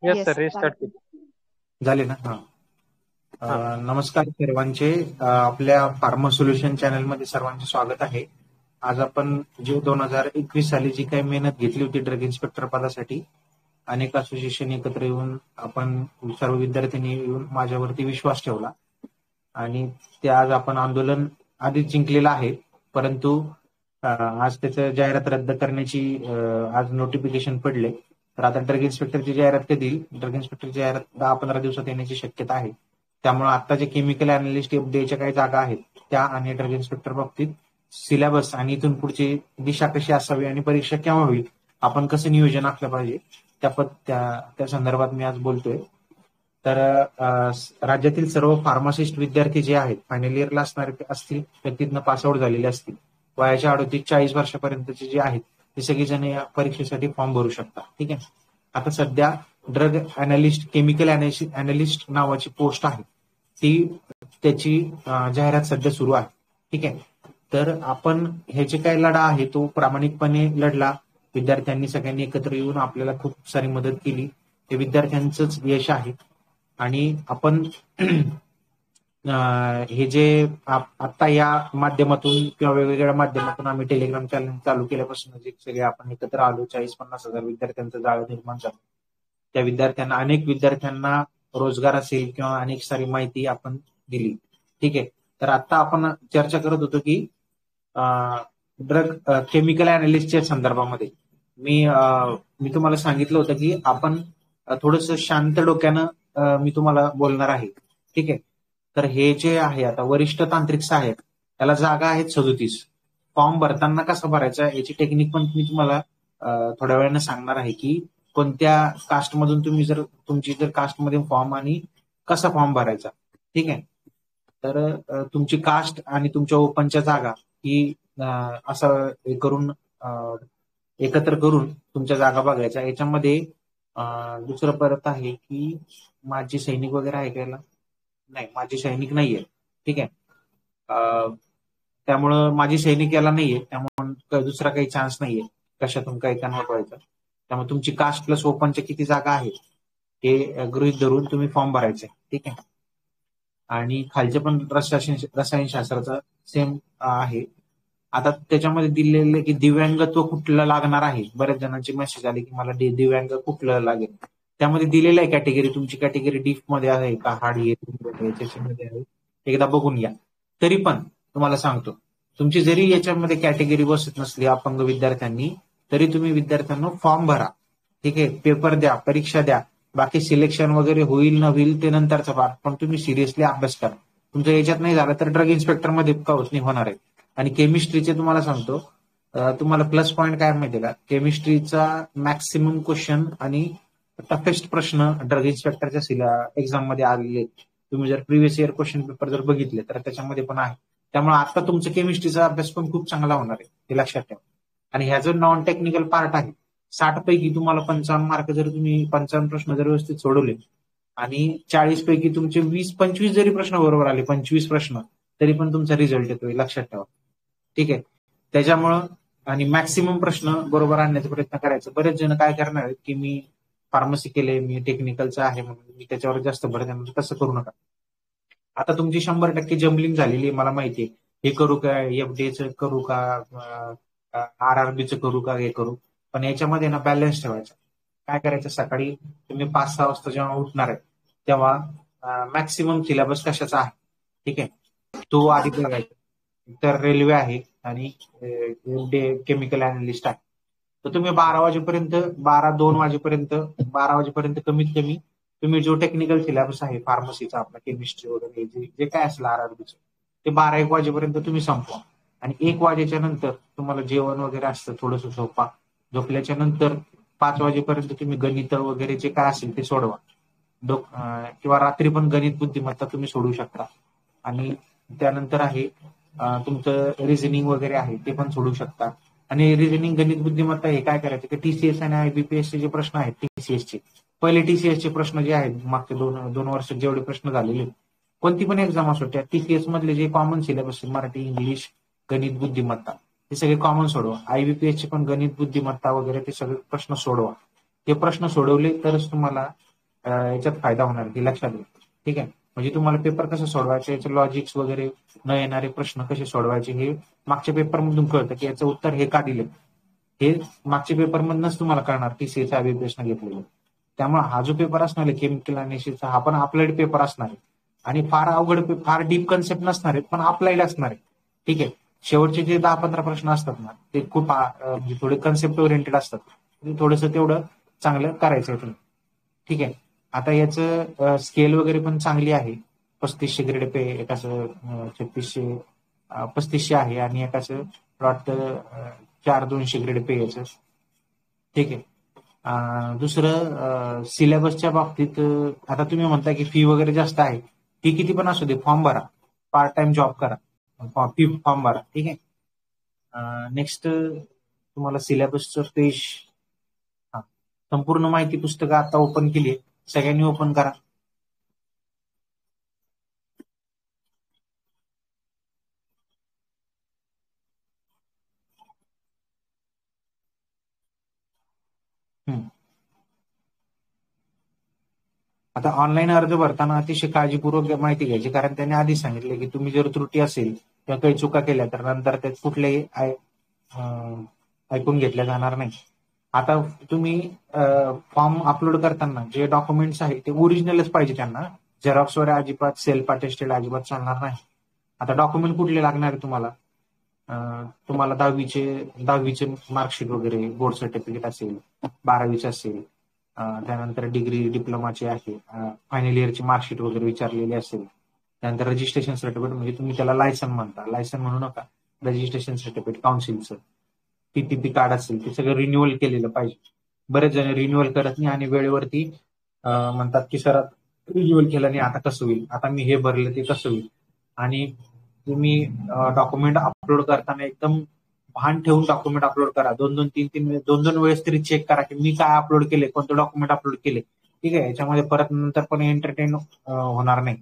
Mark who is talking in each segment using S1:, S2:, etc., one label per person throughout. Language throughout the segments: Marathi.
S1: येस
S2: येस
S1: सर, रिस्टार्ट केली.
S3: झाले ना? नमस्कार सर्वांचे. आपल्या फार्मा सोल्युशन चॅनल मध्ये सर्वांचे स्वागत आहे. आज आपण जे 2021 साली जी काही मेहनत घेतली होती ड्रग इन्स्पेक्टर पदासाठी, अनेक असोसिएशन एकत्र येऊन आपण सर्व विद्यार्थ्यांनी येऊन माझ्यावरती विश्वास ठेवला आणि ते आज आपण आंदोलन आधीच जिंकलेलं आहे. परंतु आज त्याचं जाहिरात रद्द करण्याची आज नोटिफिकेशन पडले. तर आता ड्रग इन्स्पेक्टरची जाहिरात कधी येईल? ड्रग इन्स्पेक्टरची जाहिरात 10-15 दिवसात येण्याची शक्यता आहे. त्यामुळे आता जे केमिकल अॅनालिस्ट एफडीएच्या काही जागा आहेत त्या आणि ड्रग इन्स्पेक्टर बाबतीत सिलेबस आणि इथून पुढची दिशा कशी असावी आणि परीक्षा केव्हा होईल, आपण कसं नियोजन आखलं पाहिजे त्या संदर्भात मी आज बोलतोय. तर राज्यातील सर्व फार्मासिस्ट विद्यार्थी जे आहेत फायनल इयरला असणारे असतील, तिथनं पासआउट झालेले असतील, वयाच्या 38-40 वर्षापर्यंतचे जे आहेत ते सगळेजण या परीक्षेसाठी फॉर्म भरू शकतात. ठीक आहे. आता सध्या ड्रग अॅनालिस्ट, केमिकल अॅनालिस्ट नावाची पोस्ट आहे, त्याची जाहिरात सध्या सुरू आहे. ठीक आहे. तर आपण हे जे काही लढा आहे तो प्रामाणिकपणे लढला. विद्यार्थ्यांनी सगळ्यांनी एकत्र येऊन आपल्याला खूप सारी मदत केली. ते विद्यार्थ्यांचंच यश आहे. आणि आपण हे जे आता या माध्यमातून किंवा वेगवेगळ्या माध्यमातून आम्ही टेलिग्राम चॅनल चालू केल्यापासून जे सगळे आपण एकत्र आलो, 40-50 हजार विद्यार्थ्यांचा जाळं निर्माण झालं. त्या विद्यार्थ्यांना, अनेक विद्यार्थ्यांना रोजगार असेल किंवा अनेक सारी माहिती आपण दिली. ठीक आहे. तर आता आपण चर्चा करत होतो की ड्रग केमिकल अॅनालिस्टच्या संदर्भामध्ये मी तुम्हाला सांगितलं होतं की आपण थोडंसं शांत डोक्यानं मी तुम्हाला बोलणार आहे. ठीक आहे. तर हे जे आहे आता वरिष्ठ तांत्रिक सहाय्यक, त्याला जागा आहेत 37. फॉर्म भरताना कसा भरायचा याची टेक्निक पण मी तुम्हाला थोड्या वेळानं सांगणार आहे की कोणत्या कास्टमधून तुमची जर कास्टमध्ये फॉर्म आणि कसा फॉर्म भरायचा. ठीक आहे. तर तुमची कास्ट आणि तुमच्या ओपनच्या जागा ही असं करून एकत्र करून तुमच्या जागा बघायच्या. याच्यामध्ये दुसरं परत आहे की माजी सैनिक वगैरे आहे का? नाही, माजी सैनिक नाहीये. ठीक आहे. त्यामुळं माजी सैनिक याला नाहीये, त्यामुळे दुसरा काही चान्स नाहीये कशातून काही कन्वर्ट व्हायचा. त्यामुळे तुमची कास्ट प्लस ओपनच्या किती जागा आहेत हे गृहीत धरून तुम्ही फॉर्म भरायचे. ठीक आहे. आणि खालचे पण रसायनशास्त्राचा सेम आहे. आता त्याच्यामध्ये दिलेलं की दिव्यांगत्व कुठलं लागणार आहे. बऱ्याच जणांचे मेसेज आले की मला दिव्यांग कुठलं लागेल. त्यामध्ये दिलेलं आहे कॅटेगरी, तुमची कॅटेगरी डीफ मध्ये आहे का, हार्ड याच्यामध्ये आहे, एकदा बघून घ्या. तरी पण तुम्हाला सांगतो, तुमची जरी याच्यामध्ये कॅटेगरी बसत नसली अपंग विद्यार्थ्यांनी, तरी तुम्ही विद्यार्थ्यांना फॉर्म भरा. ठीक आहे. पेपर द्या, परीक्षा द्या. बाकी सिलेक्शन वगैरे होईल न होईल ते नंतरचा भाग, पण तुम्ही सिरियसली अभ्यास करा. तुमच्या याच्यात नाही झालं तर ड्रग इन्स्पेक्टर मध्ये नाही होणार आहे. आणि केमिस्ट्रीचे तुम्हाला सांगतो, तुम्हाला प्लस पॉईंट काय माहितीये का, केमिस्ट्रीचा मॅक्सिमम क्वेश्चन आणि टफेस्ट प्रश्न ड्रग इन्स्पेक्टरच्या एक्झाम मध्ये आलेले. तुम्ही जर प्रिव्हियस इयर क्वेश्चन पेपर जर बघितले तर त्याच्यामध्ये पण आहे. त्यामुळे आता तुमचं केमिस्ट्रीचा अभ्यास पण खूप चांगला होणार आहे, हे लक्षात ठेवा. आणि ह्या जो नॉन टेक्निकल पार्ट आहे, 60 पैकी तुम्हाला 55 मार्क जर तुम्ही 55 प्रश्न जर व्यवस्थित सोडवले आणि 40 पैकी तुमचे 20-25 जरी प्रश्न बरोबर आले, 25 प्रश्न, तरी पण तुमचा रिझल्ट येतोय, लक्षात ठेवा. ठीक आहे. त्याच्यामुळं आणि मॅक्सिमम प्रश्न बरोबर आणण्याचा प्रयत्न करायचा. बरेच जण काय करणार आहेत की मी फार्मसी केले, मी टेक्निकलचं आहे म्हणून मी त्याच्यावर जास्त भर देणार. तसं करू नका. आता तुमची 100% जम्बलिंग झालेली आहे, मला माहितीये. हे करू का, एफडीएचं करू का, आरआरबीचं करू का, हे करू. पण याच्यामध्ये ना बॅलन्स ठेवायचा. काय करायचं, सकाळी तुम्ही 5-6 वाजता जेव्हा उठणार आहे तेव्हा मॅक्सिमम सिलेबस कशाचा आहे, ठीक आहे, तो आधी बघायचा. तर रेल्वे आहे आणि केमिकल अॅनालिस्ट आहे. तर तुम्ही 12 वाजेपर्यंत 12 वाजेपर्यंत कमीत कमी तुम्ही जो टेक्निकल सिलेबस आहे फार्मसीचा, आपला केमिस्ट्री वगैरे जे काय असेल आरआरबीचं, ते 12-1 वाजेपर्यंत तुम्ही संपवा. आणि 1 वाजेच्या नंतर तुम्हाला जेवण वगैरे असतं, थोडंसं झोपा. झोपल्याच्या नंतर 5 वाजेपर्यंत तुम्ही गणित वगैरे जे काय असेल ते सोडवा. किंवा रात्री पण गणित बुद्धिमत्ता तुम्ही सोडवू शकता. आणि त्यानंतर आहे तुमचं रिझनिंग वगैरे आहे ते पण सोडू शकता. आणि रिझनिंग, गणित, बुद्धिमत्ता हे काय करायचं की टीसीएस आणि आयबीपीएसचे जे प्रश्न आहेत, टीसीएसचे पहिले टीसीएसचे प्रश्न जे आहेत मागच्या दोन वर्षात जेवढे प्रश्न झालेले, कोणती पण एक्झाम असो, त्या टीसीएस मधले जे कॉमन सिलेबस, मराठी, इंग्लिश, गणित, बुद्धिमत्ता, हे सगळे कॉमन सोडवा. आयबीपीएसचे पण गणित, बुद्धिमत्ता वगैरे ते सगळे प्रश्न सोडवा. ते प्रश्न सोडवले तरच तुम्हाला याच्यात फायदा होणार हे लक्षात घ्या. ठीक आहे, म्हणजे तुम्हाला पेपर कसं सोडवायचं, याचे लॉजिक्स वगैरे न येणारे प्रश्न कसे सोडवायचे हे मागच्या पेपरमधून कळतं की याचं उत्तर हे का दिलं, हे मागच्या पेपरमधूनच तुम्हाला कळणार टीसीएचा अभिप्रश्न घेतलेला. त्यामुळे हा जो पेपर असणार आहे केमिकल अनालिसिसचा, हा पण अप्लाइड पेपर असणार आहे आणि फार अवघड, फार डीप कन्सेप्ट नसणार आहेत, पण अप्लाइड असणार आहे. ठीक आहे, शेवटचे जे 10-15 प्रश्न असतात ना ते खूप म्हणजे थोडे कन्सेप्ट ओरिएंटेड असतात, थोडंसं तेवढं चांगलं करायचं आहे तुम्ही. ठीक आहे, आता याचं स्केल वगैरे पण चांगली आहे. 3500 ग्रेड पे, एकाचं 3600 3500 आहे आणि एकाचं वाटतं 4200 ग्रेड पे याचं. ठीक आहे, दुसरं सिलेबसच्या बाबतीत आता तुम्ही म्हणता की फी वगैरे जास्त आहे, फी किती पण असू दे, फॉर्म भरा, पार्ट टाइम जॉब करा, फी फॉर्म भरा. ठीक आहे, नेक्स्ट तुम्हाला सिलेबसचं पेज, संपूर्ण माहिती पुस्तकं आता ओपन केली आहे, सगळ्यांनी ओपन करा. आता ऑनलाईन अर्ज भरताना अतिशय काळजीपूर्वक माहिती घ्यायची, कारण त्यांनी आधी सांगितले की तुम्ही जर त्रुटी असेल किंवा काही चुका केल्या तर नंतर त्यात कुठलेही ऐकून घेतल्या जाणार नाही. आता तुम्ही फॉर्म अपलोड करताना जे डॉक्युमेंट्स आहेत ते ओरिजिनलच पाहिजे, त्यांना झेरॉक्स वगैरे अजिबात, सेल्फ अटेस्टेड अजिबात चालणार नाही. आता डॉक्युमेंट कुठले लागणार आहे तुम्हाला, तुम्हाला दहावीचे मार्कशीट वगैरे, बोर्ड सर्टिफिकेट असेल, 12वीचे असेल, त्यानंतर डिग्री डिप्लोमाची आहे, फायनल इयरची मार्कशीट वगैरे विचारलेली असेल, त्यानंतर रजिस्ट्रेशन सर्टिफिकेट, म्हणजे तुम्ही त्याला लायसन म्हणता, लायसन म्हणू नका, रजिस्ट्रेशन सर्टिफिकेट काउन्सिलचं, पीपीपी कार्ड असेल ते सगळं रिन्युअल केलेलं पाहिजे. बरेच जण रिन्युअल करत नाही आणि वेळेवरती म्हणतात की सर रिन्युअल केलं नाही, आता कसं होईल, आता मी हे भरलं ते कसं होईल. आणि तुम्ही डॉक्युमेंट अपलोड करताना एकदम भान ठेवून डॉक्युमेंट अपलोड करा, 2-2 वेळेस तरी चेक करा की मी काय अपलोड केले, कोणते डॉक्युमेंट अपलोड केले. ठीक आहे, याच्यामध्ये परत नंतर पण एंटरटेन होणार नाही.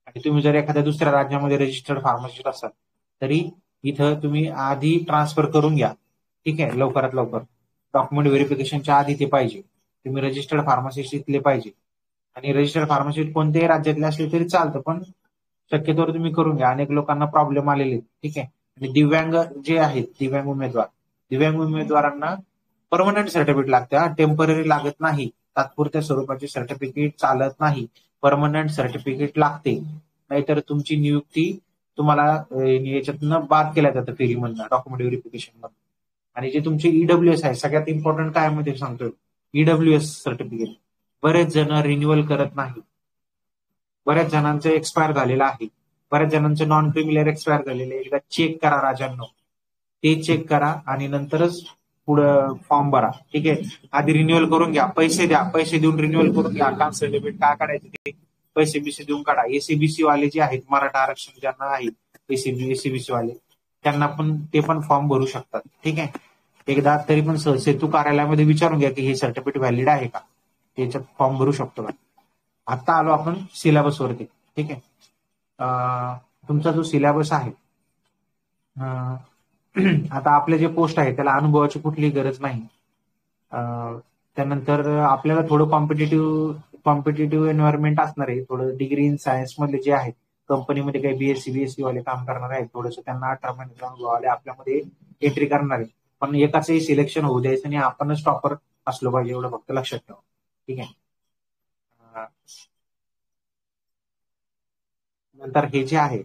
S3: आणि तुम्ही जर एखाद्या दुसऱ्या राज्यामध्ये रजिस्टर्ड फार्मासिस्ट असाल तरी इथं तुम्ही आधी ट्रान्सफर करून घ्या. ठीक आहे, लवकरात लवकर डॉक्युमेंट व्हेरिफिकेशनच्या आधी ते पाहिजे, तुम्ही रजिस्टर्ड फार्मासिस्ट इथले पाहिजे. आणि रजिस्टर्ड फार्मासिस्ट कोणत्याही राज्यातले असले तरी चालतं, पण शक्यतोवर तुम्ही करून घ्या, अनेक लोकांना प्रॉब्लेम आलेले. ठीक आहे, आणि दिव्यांग जे आहेत, दिव्यांग उमेदवारांना परमनंट सर्टिफिकेट लागते, टेम्पररी लागत नाही, तात्पुरत्या स्वरूपाचे सर्टिफिकेट चालत नाही, परमनंट सर्टिफिकेट लागते, नाहीतर तुमची नियुक्ती तुम्हाला याच्यातनं बाद केल्या जातं फेरीमधनं, डॉक्युमेंट व्हेरिफिकेशन मधून. आणि जे तुमचे ईडब्ल्यूएस आहे, सगळ्यात इम्पॉर्टंट काय मध्ये सांगतोय, ईडब्ल्यूएस सर्टिफिकेट बरेच जण रिन्युअल करत नाही, बऱ्याच जणांचं एक्सपायर झालेलं आहे, बऱ्याच जणांचं नॉन क्रिमिनल एक्सपायर झालेलं आहे. एकदा चेक करा राजांनो, ते चेक करा आणि नंतरच पुढं फॉर्म भरा. ठीक आहे, आधी रिन्युअल करून घ्या, पैसे द्या, पैसे देऊन रिन्युअल करून घ्या. कास्ट सर्टिफिकेट काय काढायचं ते पैसे बिसे देऊन काढा. एसीबीसी वाले जे आहेत, मराठा आरक्षण ज्यांना आहे, एसीबीसी वाले, त्यांना पण ते पण फॉर्म भरू शकतात. ठीक आहे, एकदा तरी पण सेतू कार्यालयामध्ये विचारून घ्या की हे सर्टिफिकेट व्हॅलिड आहे का, त्याच्यात फॉर्म भरू शकतो का. आता आलो आपण सिलेबस वरती. ठीक आहे, तुमचा जो सिलेबस आहे, आता आपले जे पोस्ट आहे त्याला अनुभवाची कुठलीही गरज नाही. त्यानंतर आपल्याला थोडं कॉम्पिटेटिव्ह एन्व्हायरमेंट असणार आहे, थोडं डिग्री इन सायन्स मधले जे आहेत, कंपनीमध्ये काही बीएससी वाले काम करणार आहेत, थोडंसं त्यांना 18 महिन्याचा अनुभव आले, आपल्यामध्ये एंट्री करणार आहे. पण एकाचंही सिलेक्शन होऊ द्यायचं आणि आपणच टॉपर असलो पाहिजे, एवढं फक्त लक्षात ठेवा. ठीक आहे, नंतर हे जे आहे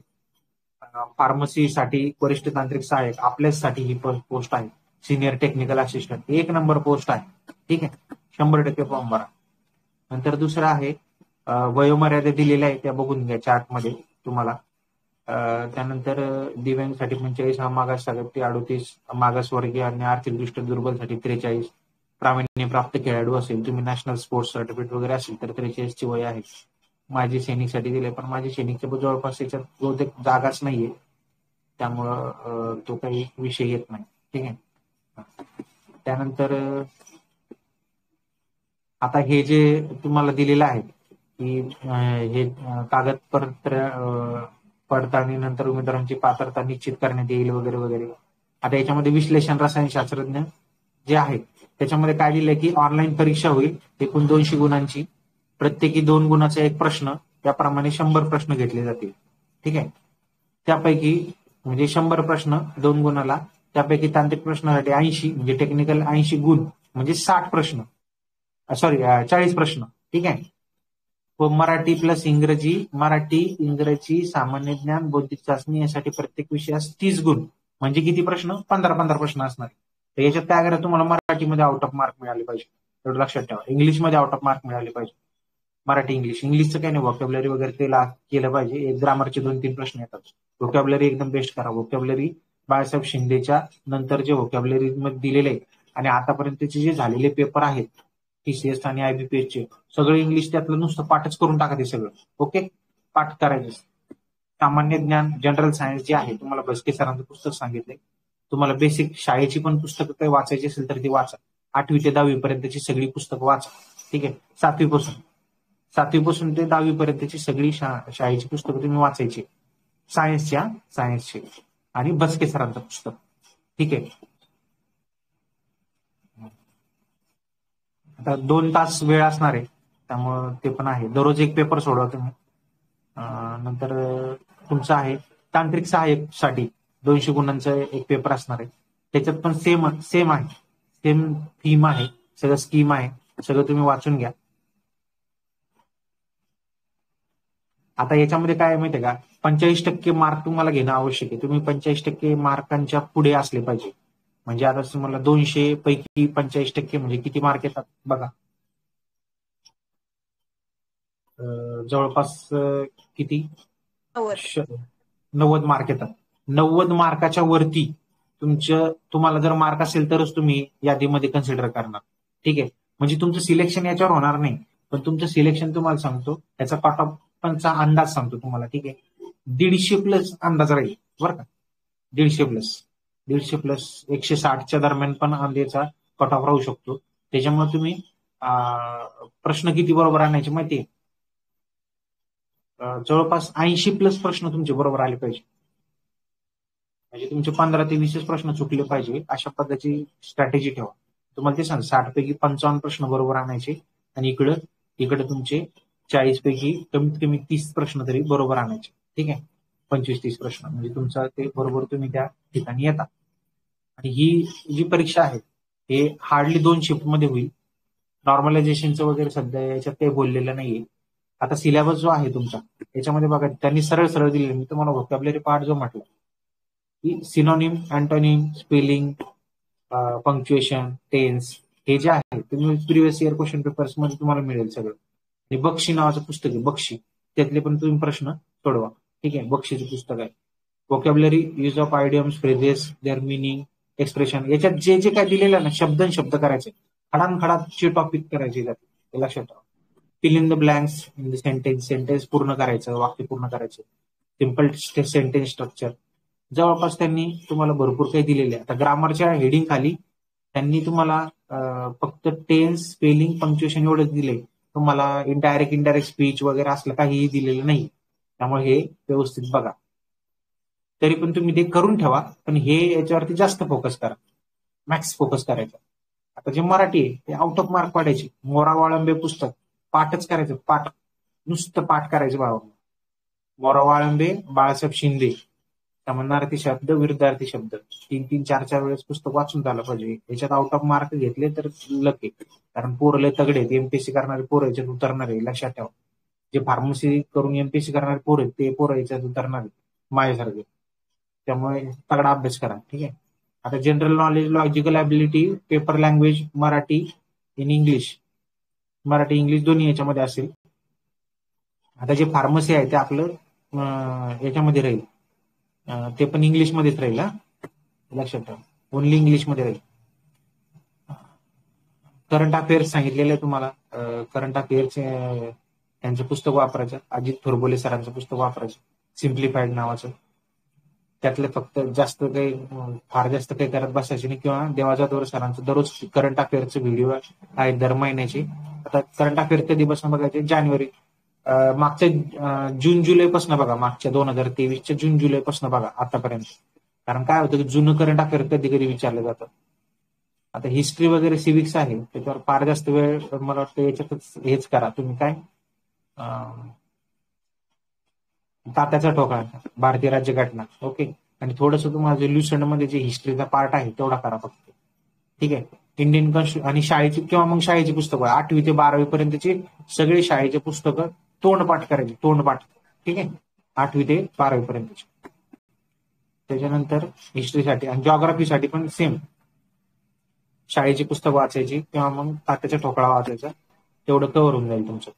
S3: फार्मसीसाठी वरिष्ठ तांत्रिक सहाय्यक, आपल्यासाठी ही पोस्ट आहे, senior technical assistant, 1 number post आहे. ठीक आहे, 100% फॉर्म भरा. नंतर दुसरं आहे, वयोमर्यादा दिलेल्या आहे त्या बघून घ्या चार्टमध्ये तुम्हाला. त्यानंतर दिव्यांगसाठी 45, मागास साठी 38, मागासवर्गीय आणि आर्थिकदृष्ट्या दुर्बलसाठी 43, प्रावीण्य प्राप्त खेळाडू असेल, तुम्ही नॅशनल स्पोर्ट्स सर्टिफिकेट वगैरे असेल तर 43 ची वय आहे. माजी सैनिकसाठी दिले, पण माजी सैनिकच्या जवळपास याच्यात बहुतेक जागाच नाहीये, त्यामुळं तो काही विषय येत नाही. ठीक आहे, त्यानंतर आता हे जे तुम्हाला दिलेलं आहे की हे कागदपत्र पडताळणी नंतर उमेदवारांची पात्रता निश्चित करण्यात येईल वगैरे वगैरे. आता याच्यामध्ये विश्लेषण रसायनशास्त्रज्ञ जे आहेत त्याच्यामध्ये काय दिलंय की ऑनलाईन परीक्षा होईल, एकूण 200 गुणांची, प्रत्येकी 2 गुणाचा एक प्रश्न, त्याप्रमाणे 100 प्रश्न घेतले जातील. ठीक आहे. त्यापैकी म्हणजे 100 प्रश्न 2 गुणाला, त्यापैकी तांत्रिक प्रश्नासाठी 80 म्हणजे टेक्निकल 80 गुण म्हणजे 60 प्रश्न, सॉरी 40 प्रश्न. ठीक आहे. व मराठी प्लस इंग्रजी, मराठी इंग्रजी सामान्य ज्ञान बौद्धिक चाचणी यासाठी प्रत्येक विषयास 30 गुण म्हणजे किती प्रश्न? 15 प्रश्न असणार. तर याच्यात काय करा, तुम्हाला मराठीमध्ये आउट ऑफ मार्क मिळाले पाहिजे, एवढं लक्षात ठेवा. इंग्लिशमध्ये आउट ऑफ मार्क मिळाले पाहिजे. मराठी इंग्लिशचं काही नाही, व्होकॅब्युलरी वगैरे ते केलं पाहिजे. एक ग्रामरचे 2-3 प्रश्न येतात. व्होकॅब्युलरी एकदम बेस्ट करा. व्होकॅब्युलरी बाळासाहेब शिंदेच्या नंतर जे व्होकॅब्युलरी मध्ये दिलेले आहे आणि आतापर्यंतचे जे झालेले पेपर आहेत TCS आणि IBPS सगळं इंग्लिश, त्यातलं नुसतं पाठच करून टाका ते सगळं. ओके, पाठ करायचं. सामान्य ज्ञान जनरल सायन्स जे आहे, तुम्हाला बसके सरांचं पुस्तक सांगितलंय. तुम्हाला बेसिक शाळेची पण पुस्तकं काही वाचायची असेल तर ती वाचा. 8वी ते 10वी पर्यंतची सगळी पुस्तकं वाचा. ठीक आहे. 7वी पासून ते 10वी पर्यंतची सगळी शाळेची पुस्तकं तुम्ही वाचायची, सायन्सची आणि बसके सरांचं पुस्तक. ठीक आहे. आता 2 तास वेळ असणार आहे, त्यामुळं ते पण आहे. दररोज एक पेपर सोडवा तुम्ही. नंतर तुमचं आहे तांत्रिक सहाय्यक साठी 200 गुणांचा एक पेपर असणार आहे. त्याच्यात पण सेम आहे, सेम थीम आहे, सगळं स्कीम आहे, सगळं तुम्ही वाचून घ्या. आता याच्यामध्ये काय माहितीये का, 45% मार्क तुम्हाला घेणं आवश्यक आहे. तुम्ही 45% मार्कांच्या पुढे असले पाहिजे. म्हणजे आता तुम्हाला 200 पैकी 45% म्हणजे किती मार्क येतात बघा. जवळपास किती 90 मार्क येतात. 90 मार्काच्या वरती तुम्हाला जर मार्क असेल तरच तुम्ही यादीमध्ये कन्सिडर करणार. ठीक आहे. म्हणजे तुमचं सिलेक्शन याच्यावर होणार नाही, पण तुमचं सिलेक्शन तुम्हाला सांगतो, याचा कट ऑफचा अंदाज सांगतो तुम्हाला. ठीक आहे. 150+ अंदाज राहील बरं का. 150+ 160च्या दरम्यान पण याचा कट ऑफ राहू शकतो. त्याच्यामुळे तुम्ही प्रश्न किती बरोबर आणायचे माहितीये, जवळपास 80+ प्रश्न तुमचे बरोबर आले पाहिजे. म्हणजे तुमचे 15 ते 20 प्रश्न चुकले पाहिजे, अशा पद्धतीची स्ट्रॅटेजी ठेवा. तुम्हाला ते सांग 60 पैकी 55 प्रश्न बरोबर आणायचे आणि इकडे तुमचे 40 पैकी कमीत कमी 30 प्रश्न तरी बरोबर आणायचे. ठीक आहे. 25-30 प्रश्न म्हणजे तुमचा ते बरोबर तुम्ही त्या ठिकाणी येता. आणि ही जी परीक्षा आहे हे हार्डली 2 शिफ्टमध्ये होईल. नॉर्मलायझेशनचं वगैरे सध्या याच्यात काही बोललेलं नाहीये. आता सिलेबस जो आहे तुमचा याच्यामध्ये बघा, त्यांनी सरळ दिलेलं. मी तुम्हाला व्होकॅब्युलरी पार्ट जो म्हटलं की synonym, antonym, spelling, punctuation, tense, हे जे आहे तुम्ही प्रिव्हियस इयर क्वेश्चन पेपर्स मध्ये तुम्हाला मिळेल सगळं. आणि बक्षी नावाचं पुस्तक आहे, बक्षी, त्यातले पण तुम्ही प्रश्न सोडवा. ठीक आहे. बक्षीचं पुस्तक आहे. Vocabulary, use of idioms, phrases, their meaning, expression, याच्यात जे काय दिलेलं आहे ना, शब्द करायचे, खडानखडाचे टॉपिक करायचे जाते, हे लक्षात ठेवा. Fill in the blanks in the sentence पूर्ण करायचं, वाक्य पूर्ण करायचं, सिम्पल सेंटेन्स स्ट्रक्चर. जवळपास त्यांनी तुम्हाला भरपूर काही दिलेले आहे. आता ग्रामरच्या हेडिंग खाली त्यांनी तुम्हाला फक्त टेन्स, स्पेलिंग, पंक्च्युएशन एवढंच दिले. तुम्हाला इनडायरेक्ट स्पीच वगैरे असलं काहीही दिलेलं नाही. त्यामुळे हे व्यवस्थित बघा. तरी पण तुम्ही ते करून ठेवा, पण हे याच्यावरती जास्त फोकस करा, मॅक्स फोकस करायचा. आता जे मराठी आहे ते आउट ऑफ मार्क पाडायचे. मोरा वाळंबे पुस्तक पाठच करायचं, नुसतं पाठ करायचं बाबा. मोरा वाळंबे, बाळासाहेब शिंदे, समानार्थी शब्द, विरुद्धार्थी शब्द, 3-3, 4-4 वेळेस पुस्तक वाचून झालं पाहिजे. याच्यात आउट ऑफ मार्क घेतले तर लक आहे, कारण पोरं लय तगडे आहेत. एमपीएससी करणारे पोरं याच्यात उतरणार आहे, लक्षात ठेवा. जे फार्मसी करून एमपीएससी करणारे पोरं आहेत ते पोरं याच्यात उतरणार आहेत माझ्यासारखे. त्यामुळे तगडा अभ्यास करा. ठीक आहे. आता general knowledge, logical ability, paper language, Marathi in English, Marathi English दोन्ही याच्यामध्ये असेल. आता जे फार्मसी आहे ते आपलं याच्यामध्ये राहील, ते पण इंग्लिशमध्येच राहील. लक्षात ठेवा, ओनली इंग्लिशमध्ये राहील. करंट अफेअर्स सांगितलेलं आहे तुम्हाला. करंट अफेअर्स त्यांचं पुस्तक वापरायचं, अजित थोरबोले सरांचं पुस्तक वापरायचं, सिम्प्लिफाईड नावाचं. त्यातले फक्त फार जास्त काही करत बसायचे नाही, किंवा देवाजाधवर सरांचं दररोज करंट अफेअरचे व्हिडिओ आहेत दर महिन्याचे. आता करंट अफेअर कधीपासून बघायचे, जानेवारी मागच्या जून जुलैपासून बघा, मागच्या 2023च्या जून जुलैपासून बघा आतापर्यंत. कारण काय होतं की जुनं करंट अफेअर कधी कधी विचारलं जातं. आता हिस्ट्री वगैरे सिविक्स आहे त्याच्यावर फार जास्त वेळ मला वाटतं याच्यातच हेच करा तुम्ही, काय तात्याचा ठोकळा, भारतीय राज्यघटना. ओके. आणि थोडस तुम्हाला ल्युसेंट मध्ये जे हिस्ट्रीचा पार्ट आहे तेवढा करा फक्त. ठीक आहे. इंडियन कॉन्स्टिट्यूशन आणि शाळेची किंवा मग शाळेची पुस्तकं 8वी ते 12वी पर्यंतची सगळी शाळेची पुस्तकं तोंडपाठ करायची, तोंडपाठ. ठीक आहे. 8वी ते 12वी पर्यंतची. त्याच्यानंतर हिस्ट्रीसाठी आणि जिओग्राफीसाठी पण सेम शाळेची पुस्तक वाचायची किंवा मग तात्याचा ठोकळा वाचायचा, तेवढं कव्हर होऊन जाईल तुमचं.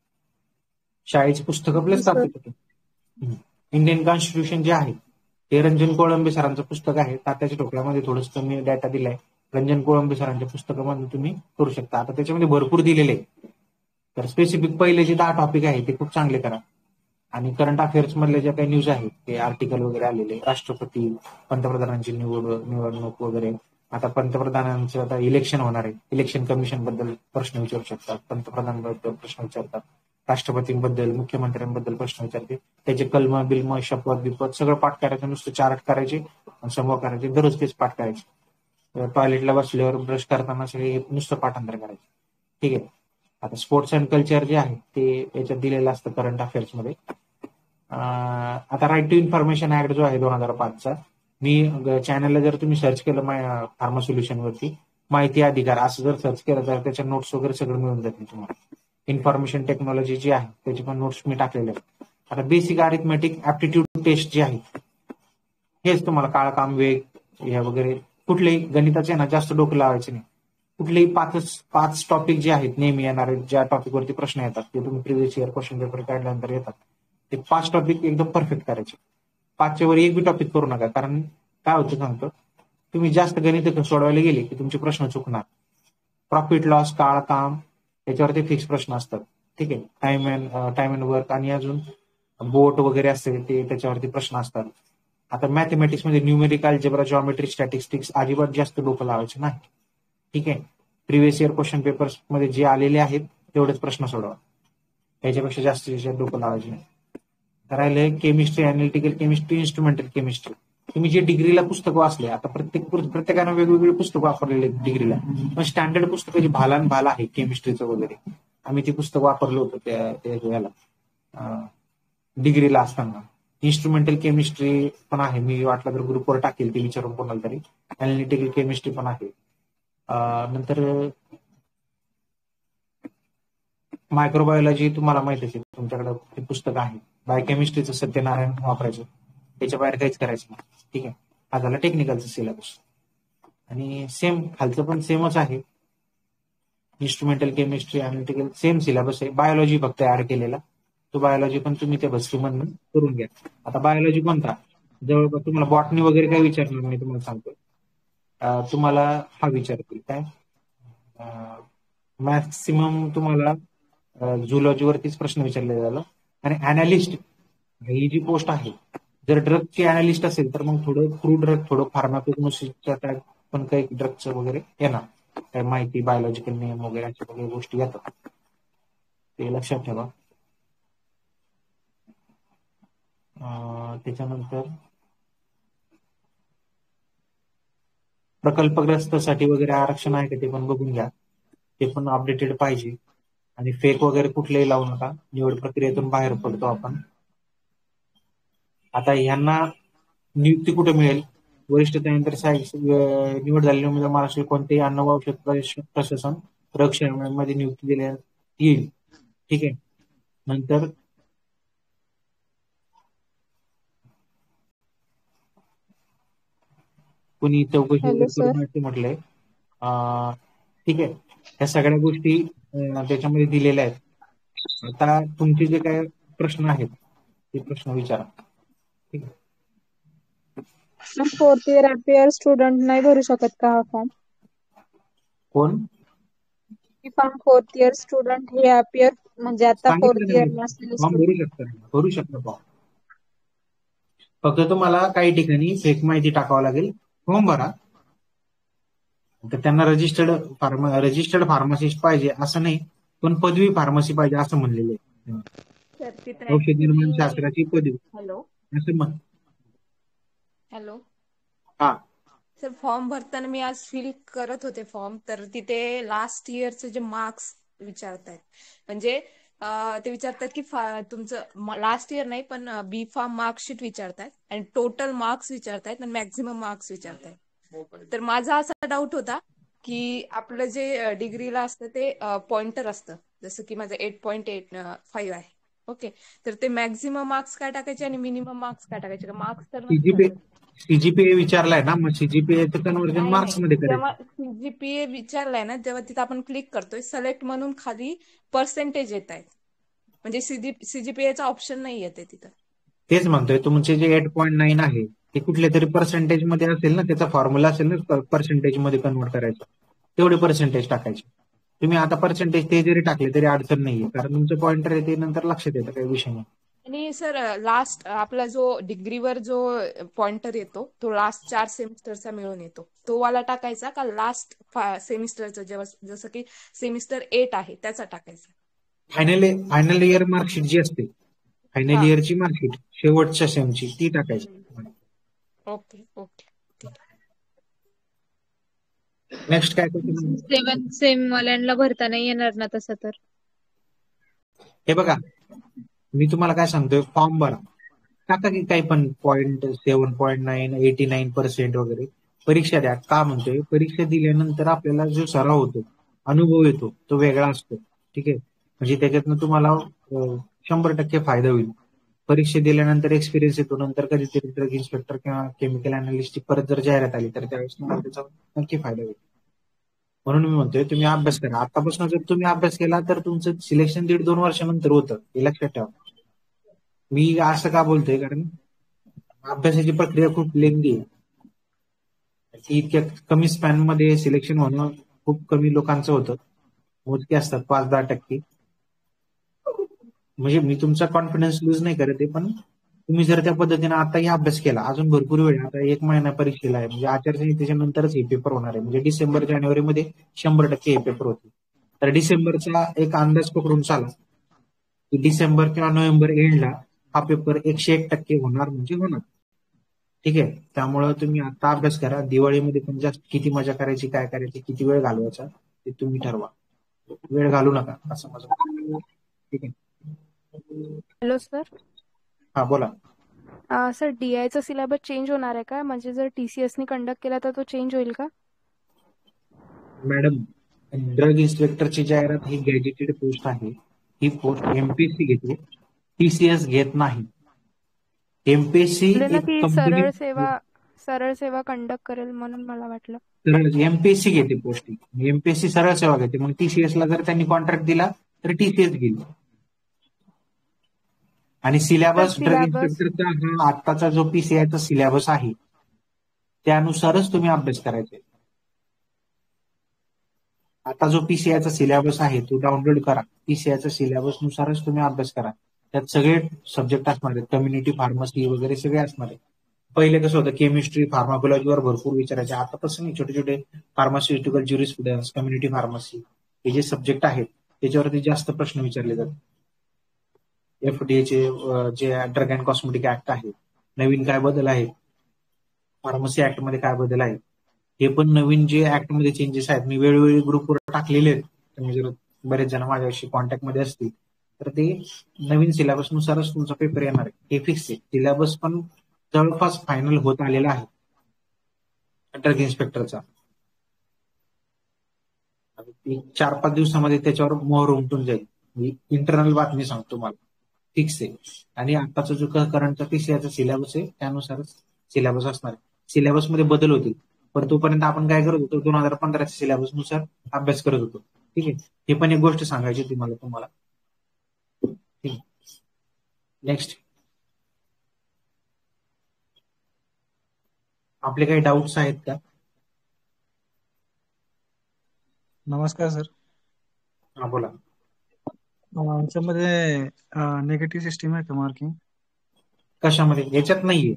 S3: शाळेची पुस्तकं प्लस तात्याचं. इंडियन कॉन्स्टिट्यूशन जे आहे ते रंजन कोळंबे सरांचं पुस्तक आहे. तात्याच्या ठोकळ्यामध्ये थोडंसं कमी डाटा दिलाय. रंजन कोळंबे सरांच्या पुस्तकामध्ये तुम्ही करू शकता. आता त्याच्यामध्ये भरपूर दिलेले आहे. तर स्पेसिफिक पहिले जे 10 टॉपिक आहे ते खूप चांगले करा. आणि करंट अफेअर्स मधले जे काही न्यूज आहेत ते आर्टिकल वगैरे आलेले, राष्ट्रपती, पंतप्रधानांची निवडणूक वगैरे. आता पंतप्रधानांचं आता इलेक्शन होणार आहे. इलेक्शन कमिशन बद्दल प्रश्न विचारू शकतात, पंतप्रधानांबद्दल प्रश्न विचारतात, राष्ट्रपतींबद्दल, मुख्यमंत्र्यांबद्दल प्रश्न विचारते. त्याचे कलम बिलम शपथ बिपत सगळं पाठ करायचं, नुसतं चार्ट करायचे, समोर करायचे, दररोज तेच पाठ करायचे. टॉयलेटला बसल्यावर ब्रश करताना सगळे नुसतं पाठांतर करायचे. ठीक आहे. आता स्पोर्ट्स अँड कल्चर जे आहे ते याच्यात दिलेलं असतं करंट अफेअर्स मध्ये. आता राईट टू इन्फॉर्मेशन ऍक्ट जो आहे 2005चा, मी चॅनलला जर तुम्ही सर्च केलं फार्मा सोल्युशन वरती माहिती अधिकार असं जर सर्च केलं तर त्याच्या नोट्स वगैरे सगळं मिळून जातील तुम्हाला. इन्फॉर्मेशन टेक्नॉलॉजी जी आहे त्याची पण नोट्स मी टाकलेले आहेत. आता बेसिक अरिथमेटिक ऍप्टिट्यूड टेस्ट जी आहे हेच तुम्हाला काळ काम वेग या वगैरे कुठलेही गणिताचे ना जास्त डोकं लावायचे नाही. कुठलेही 5 टॉपिक जे आहेत नेहमी येणारे, ज्या टॉपिकवरती प्रश्न येतात ते तुम्ही प्रिव्हियस इयर क्वेश्चन पेपर काढल्यानंतर येतात, ते 5 टॉपिक एकदम परफेक्ट करायचे. 5च्या वर एक बी टॉपिक करू नका. कारण काय होतं सांगतो, तुम्ही जास्त गणित सोडवायला गेले की तुमचे प्रश्न चुकणार. प्रॉफिट लॉस, काळ काम याच्यावरती फिक्स प्रश्न असतात. ठीक आहे. टाइम अँड वर्क आणि अजून बोट वगैरे असते ते त्याच्यावरती प्रश्न असतात. आता मॅथमॅटिक्स मध्ये न्यूमेरिकल अल्जेब्रा, जॉमेट्री, स्टॅटिस्टिक्स अजिबात जास्त डोकं लावायचे नाही. ठीक आहे. प्रिव्हियस इयर क्वेश्चन पेपर्स मध्ये जे आलेले आहेत तेवढेच प्रश्न सोडवा, याच्यापेक्षा जास्तीत जास्त डोकं लावायचे नाही. राहिले chemistry, analytical chemistry, instrumental chemistry. तुम्ही जे डिग्रीला पुस्तक वाचले, आता प्रत्येकानं वेगवेगळे पुस्तक वापरलेले डिग्रीला, पण स्टँडर्ड पुस्तक जी भालान भाल आहे केमिस्ट्रीचं वगैरे, आम्ही ते पुस्तक वापरलं होतं त्या डिग्रीला असताना. इन्स्ट्रुमेंटल केमिस्ट्री पण आहे, मी वाटलं तर ग्रुपवर टाकेल ते विचारून कोणाला तरी. अॅनालिटिकल केमिस्ट्री पण आहे. नंतर मायक्रोबायोलॉजी तुम्हाला माहिती असेल, तुमच्याकडे पुस्तक आहे. बायोकेमिस्ट्रीचं सत्यनारायण वापरायचं, त्याच्या बाहेर काहीच करायचं नाही. ठीक आहे. हा झाला टेक्निकलचा सिलेबस. आणि सेम खालचं पण सेमच आहे. Instrumental chemistry, analytical same syllabus आहे. बायोलॉजी फक्त ऍड केलेला, तो बायोलॉजी पण तुम्ही त्या बस्तीमधून करून घ्या. आता बायोलॉजी कोणता जवळपास तुम्हाला बॉटनी वगैरे काही विचारणार नाही, तुम्हाला सांगतो. तुम्हाला हा विचारतील काय, मॅक्सिमम तुम्हाला झुलॉजीवरतीच प्रश्न विचारले झाला. आणि अॅनालिस्ट ही जी पोस्ट आहे, जर ड्रगची अॅनालिस्ट असेल तर मग थोडं क्रूड ड्रग, थोडं फार्माकोग्नोसिसच्या टाईप पण काही ड्रगचं वगैरे येणार, काय माहिती, बायोलॉजिकल नियम वगैरे अशा काही गोष्टी येतात, ते लक्षात ठेवा. त्याच्यानंतर प्रकल्पग्रस्तासाठी वगैरे आरक्षण आहे का ते पण बघून घ्या, ते पण अपडेटेड पाहिजे. आणि फेक वगैरे कुठलेही लावू नका, निवड प्रक्रियेतून बाहेर पडतो आपण. आता यांना नियुक्ती कुठे मिळेल, वरिष्ठ त्यानंतर निवड झालेल्या उमेदवार महाराष्ट्र कोणतेही अन्न व औषध प्रशासन मध्ये नियुक्ती दिली येईल. ठीक आहे. नंतर कुणी चौकशी वगैरे करून म्हटलंय. ठीक आहे. या सगळ्या गोष्टी त्याच्यामध्ये दिलेल्या आहेत. आता तुमचे जे काय प्रश्न आहेत ते प्रश्न विचारा. ठीक आहे.
S1: 4th इयर अपियर स्टुडंट नाही भरू शकत का हा फॉर्म?
S3: कोण?
S1: फॉर्म 4th इयर स्टुडंट हे अपियर म्हणजे आता 4th इयर
S3: फॉर्म भरू शकता फॉर्म. फक्त तुम्हाला काही ठिकाणी फेक माहिती टाकावं लागेल, फॉर्म भरा. तर त्यांना रजिस्टर्ड फार्मासिस्ट पाहिजे असं नाही, पण पदवी फार्मसी पाहिजे असं म्हणलेलं आहे. औषध निर्माण शास्त्राची पदवी.
S2: हॅलो
S3: असं म्हण.
S2: हॅलो
S3: हा
S2: सर, फॉर्म भरताना मी आज फिल करत होते फॉर्म, तर तिथे लास्ट इयरचे जे मार्क्स विचारतायत. म्हणजे ते विचारतात की तुमचं लास्ट इयर नाही पण बी फार्म मार्कशीट विचारतायत आणि टोटल मार्क्स विचारतायत आणि मॅक्झिमम मार्क्स विचारतायत. तर माझा असा डाऊट होता की आपलं जे डिग्रीला असतं ते पॉइंटर असतं, जसं की माझं 8.85 आहे. ओके, तर ते मॅक्झिमम मार्क्स काय टाकायचे आणि मिनिमम मार्क्स काय टाकायचे? मार्क्स तर नसतात.
S3: सीजीपीए विचारलाय ना, मग सीजीपीएचं कन्व्हर्जन
S2: नाही
S3: मार्क्स
S2: नाही,
S3: मध्ये
S2: जेव्हा
S3: करायचं.
S2: सीजीपीए विचारलाय ना, तेव्हा तिथं आपण क्लिक करतोय सिलेक्ट म्हणून, खाली पर्सेंटेज येत आहेत, म्हणजे सीजीपीएचा ऑप्शन नाही येते तिथं.
S3: तेच म्हणतोय, तुमचे जे 8.9 आहे ते कुठल्या तरी पर्सेंटेज मध्ये असेल ना, त्याचा फॉर्म्युला असेल ना पर्सेंटेज मध्ये कन्वर्ट करायचं, तेवढे पर्सेंटेज टाकायचे. तुम्ही आता पर्सेंटेज ते जरी टाकले तरी अडचण नाहीये, कारण तुमचं पॉइंटर आहे ते नंतर लक्षात येतं, काही विषय नाही.
S2: आणि सर लास्ट आपला जो डिग्रीवर जो पॉइंटर येतो तो लास्ट 4 सेमिस्टरचा मिळून येतो, तो वाला टाकायचा का लास्ट सेमिस्टरचा, जेव्हा जसं की सेमिस्टर 8 आहे त्याचा टाकायचा?
S3: फायनल इयर मार्कशीट जी असते, फायनल
S2: हा,
S3: इयरची मार्कशीट शेवटच्या सेमची ती टाकायची.
S2: ओके ओके, ठीक आहे.
S3: नेक्स्ट काय करतो?
S1: 7th सेम वाल्यांना भरता नाही येणार ना तसं तर?
S3: हे बघा, मी तुम्हाला काय सांगतोय, फॉर्म भरा, टाका की काही पण 0.7.9 89% वगैरे, परीक्षा द्या. का म्हणतोय, परीक्षा दिल्यानंतर आपल्याला जो सराव होतो, अनुभव येतो, तो वेगळा असतो. ठीक आहे, म्हणजे त्याच्यातनं तुम्हाला 100% फायदा होईल. परीक्षा दिल्यानंतर एक्सपिरियन्स येतो, नंतर कधीतरी ड्रग इन्स्पेक्टर किंवा केमिकल अनालिस्टची परत जर जाहिरात आली तर त्यावेळेस तुम्हाला त्याचा नक्की फायदा होईल. म्हणून मी म्हणतोय तुम्ही अभ्यास करा आतापासून. जर तुम्ही अभ्यास केला तर तुमचं सिलेक्शन 1.5-2 वर्षानंतर होतं, हे लक्षात ठेवा. मी असं का बोलतोय, कारण अभ्यासाची प्रक्रिया खूप लेंदी आहे. ती इतक्या कमी स्पॅन मध्ये सिलेक्शन होणं खूप कमी लोकांचं होतं, मोजके असतात 5-10%. म्हणजे मी तुमचा कॉन्फिडन्स लूज नाही करत आहे, पण तुम्ही जर त्या पद्धतीने आताही अभ्यास केला, अजून भरपूर वेळ, आता 1 महिना परीक्षेला आहे, म्हणजे आचारसंहितेच्या नंतरच हे पेपर होणार आहे. म्हणजे डिसेंबर-जानेवारीमध्ये 100% हे पेपर होते. तर डिसेंबरचा एक अंदाज पकडून चाला की डिसेंबर किंवा नोव्हेंबर एंडला हा पेपर 101% होणार म्हणजे होणार. ठीक आहे, त्यामुळं तुम्ही आता अभ्यास करा. दिवाळीमध्ये पण जास्त किती मजा करायची, काय करायची, किती वेळ घालवायचा ते तुम्ही ठरवा. वेळ घालू नका, असं माझं म्हणणं. ठीक आहे.
S4: Hello sir.
S3: हा बोला.
S4: सर, डीआयचा सिलेबस चेंज होणार आहे का? म्हणजे जर टीसीएस ने कंडक्ट केला तर तो चेंज होईल का?
S3: मॅडम, ड्रग इन्स्पेक्टरची जाहिरात ही गॅजेटेड पोस्ट आहे. ही पोस्ट एमपीएससी घेते, टीसीएस घेत नाही. एमपीएससी
S4: बोलले ना
S3: एक
S4: की
S3: कंपनी,
S4: सरळ सेवा कंडक्ट करेल, म्हणून मला वाटलं.
S3: एमपीएससी घेते पोस्ट, एमपीएससी सरळ सेवा घेते. मग टीसीएस ला जर त्यांनी कॉन्ट्रॅक्ट दिला तर टीसीएस घेईल. आणि सिलेबस ड्रग इन्स्पेक्टरचा हा आत्ताचा जो पीसीआयचा सिलेबस आहे त्यानुसारच तुम्ही अभ्यास करायचा. आता जो पीसीआयचा सिलेबस आहे तो डाउनलोड करा. पीसीआयचा सिलेबस नुसारच तुम्ही अभ्यास करा. त्यात सगळे सब्जेक्ट असणार आहेत, कम्युनिटी फार्मसी वगैरे सगळे असणार आहे. पहिले कसं होतं, केमिस्ट्री फार्माकोलॉजीवर भरपूर विचारायचे, आता तसं नाही. छोटे छोटे फार्मास्युटिकल ज्युरिस्प्रुडन्स, कम्युनिटी फार्मसी हे जे सब्जेक्ट आहेत त्याच्यावरती जास्त प्रश्न विचारले जातात. एफडीएचे जे ड्रग अँड कॉस्मेटिक ऍक्ट आहे, नवीन काय बदल आहे, फार्मसी ऍक्ट मध्ये काय बदल आहे, हे पण नवीन जे ऍक्ट मध्ये चेंजेस आहेत मी वेळोवेळी ग्रुपवर टाकलेले आहेत. तुम्ही जर बरेच जण माझ्याशी कॉन्टॅक्ट मध्ये असतील तर ते नवीन सिलेबस नुसारच तुमचा पेपर येणार आहे, हे फिक्स आहे. सिलेबस पण जवळपास फायनल होत आलेला आहे ड्रग इन्स्पेक्टरचा. 4-5 दिवसामध्ये त्याच्यावर मोहर उमटून जाईल. इंटरनल बातमी सांगतो तुम्हाला, फिक्स आहे. आणि आताचा जो करंटचा पीसीआयचा सिलेबस आहे त्यानुसारच सिलेबस असणार आहे. सिलेबस मध्ये बदल होतील, पण तोपर्यंत आपण काय करत होतो, 2015च्या सिलेबस नुसार अभ्यास करत होतो. ठीक आहे, ही पण एक गोष्ट सांगायची तुम्हाला. ठीक आहे, नेक्स्ट. आपले काही डाऊट्स आहेत का?
S5: नमस्कार सर.
S3: हा बोला.
S5: आमच्यामध्ये निगेटिव्ह सिस्टीम आहे का मार्किंग?
S3: कशामध्ये? याच्यात नाहीये.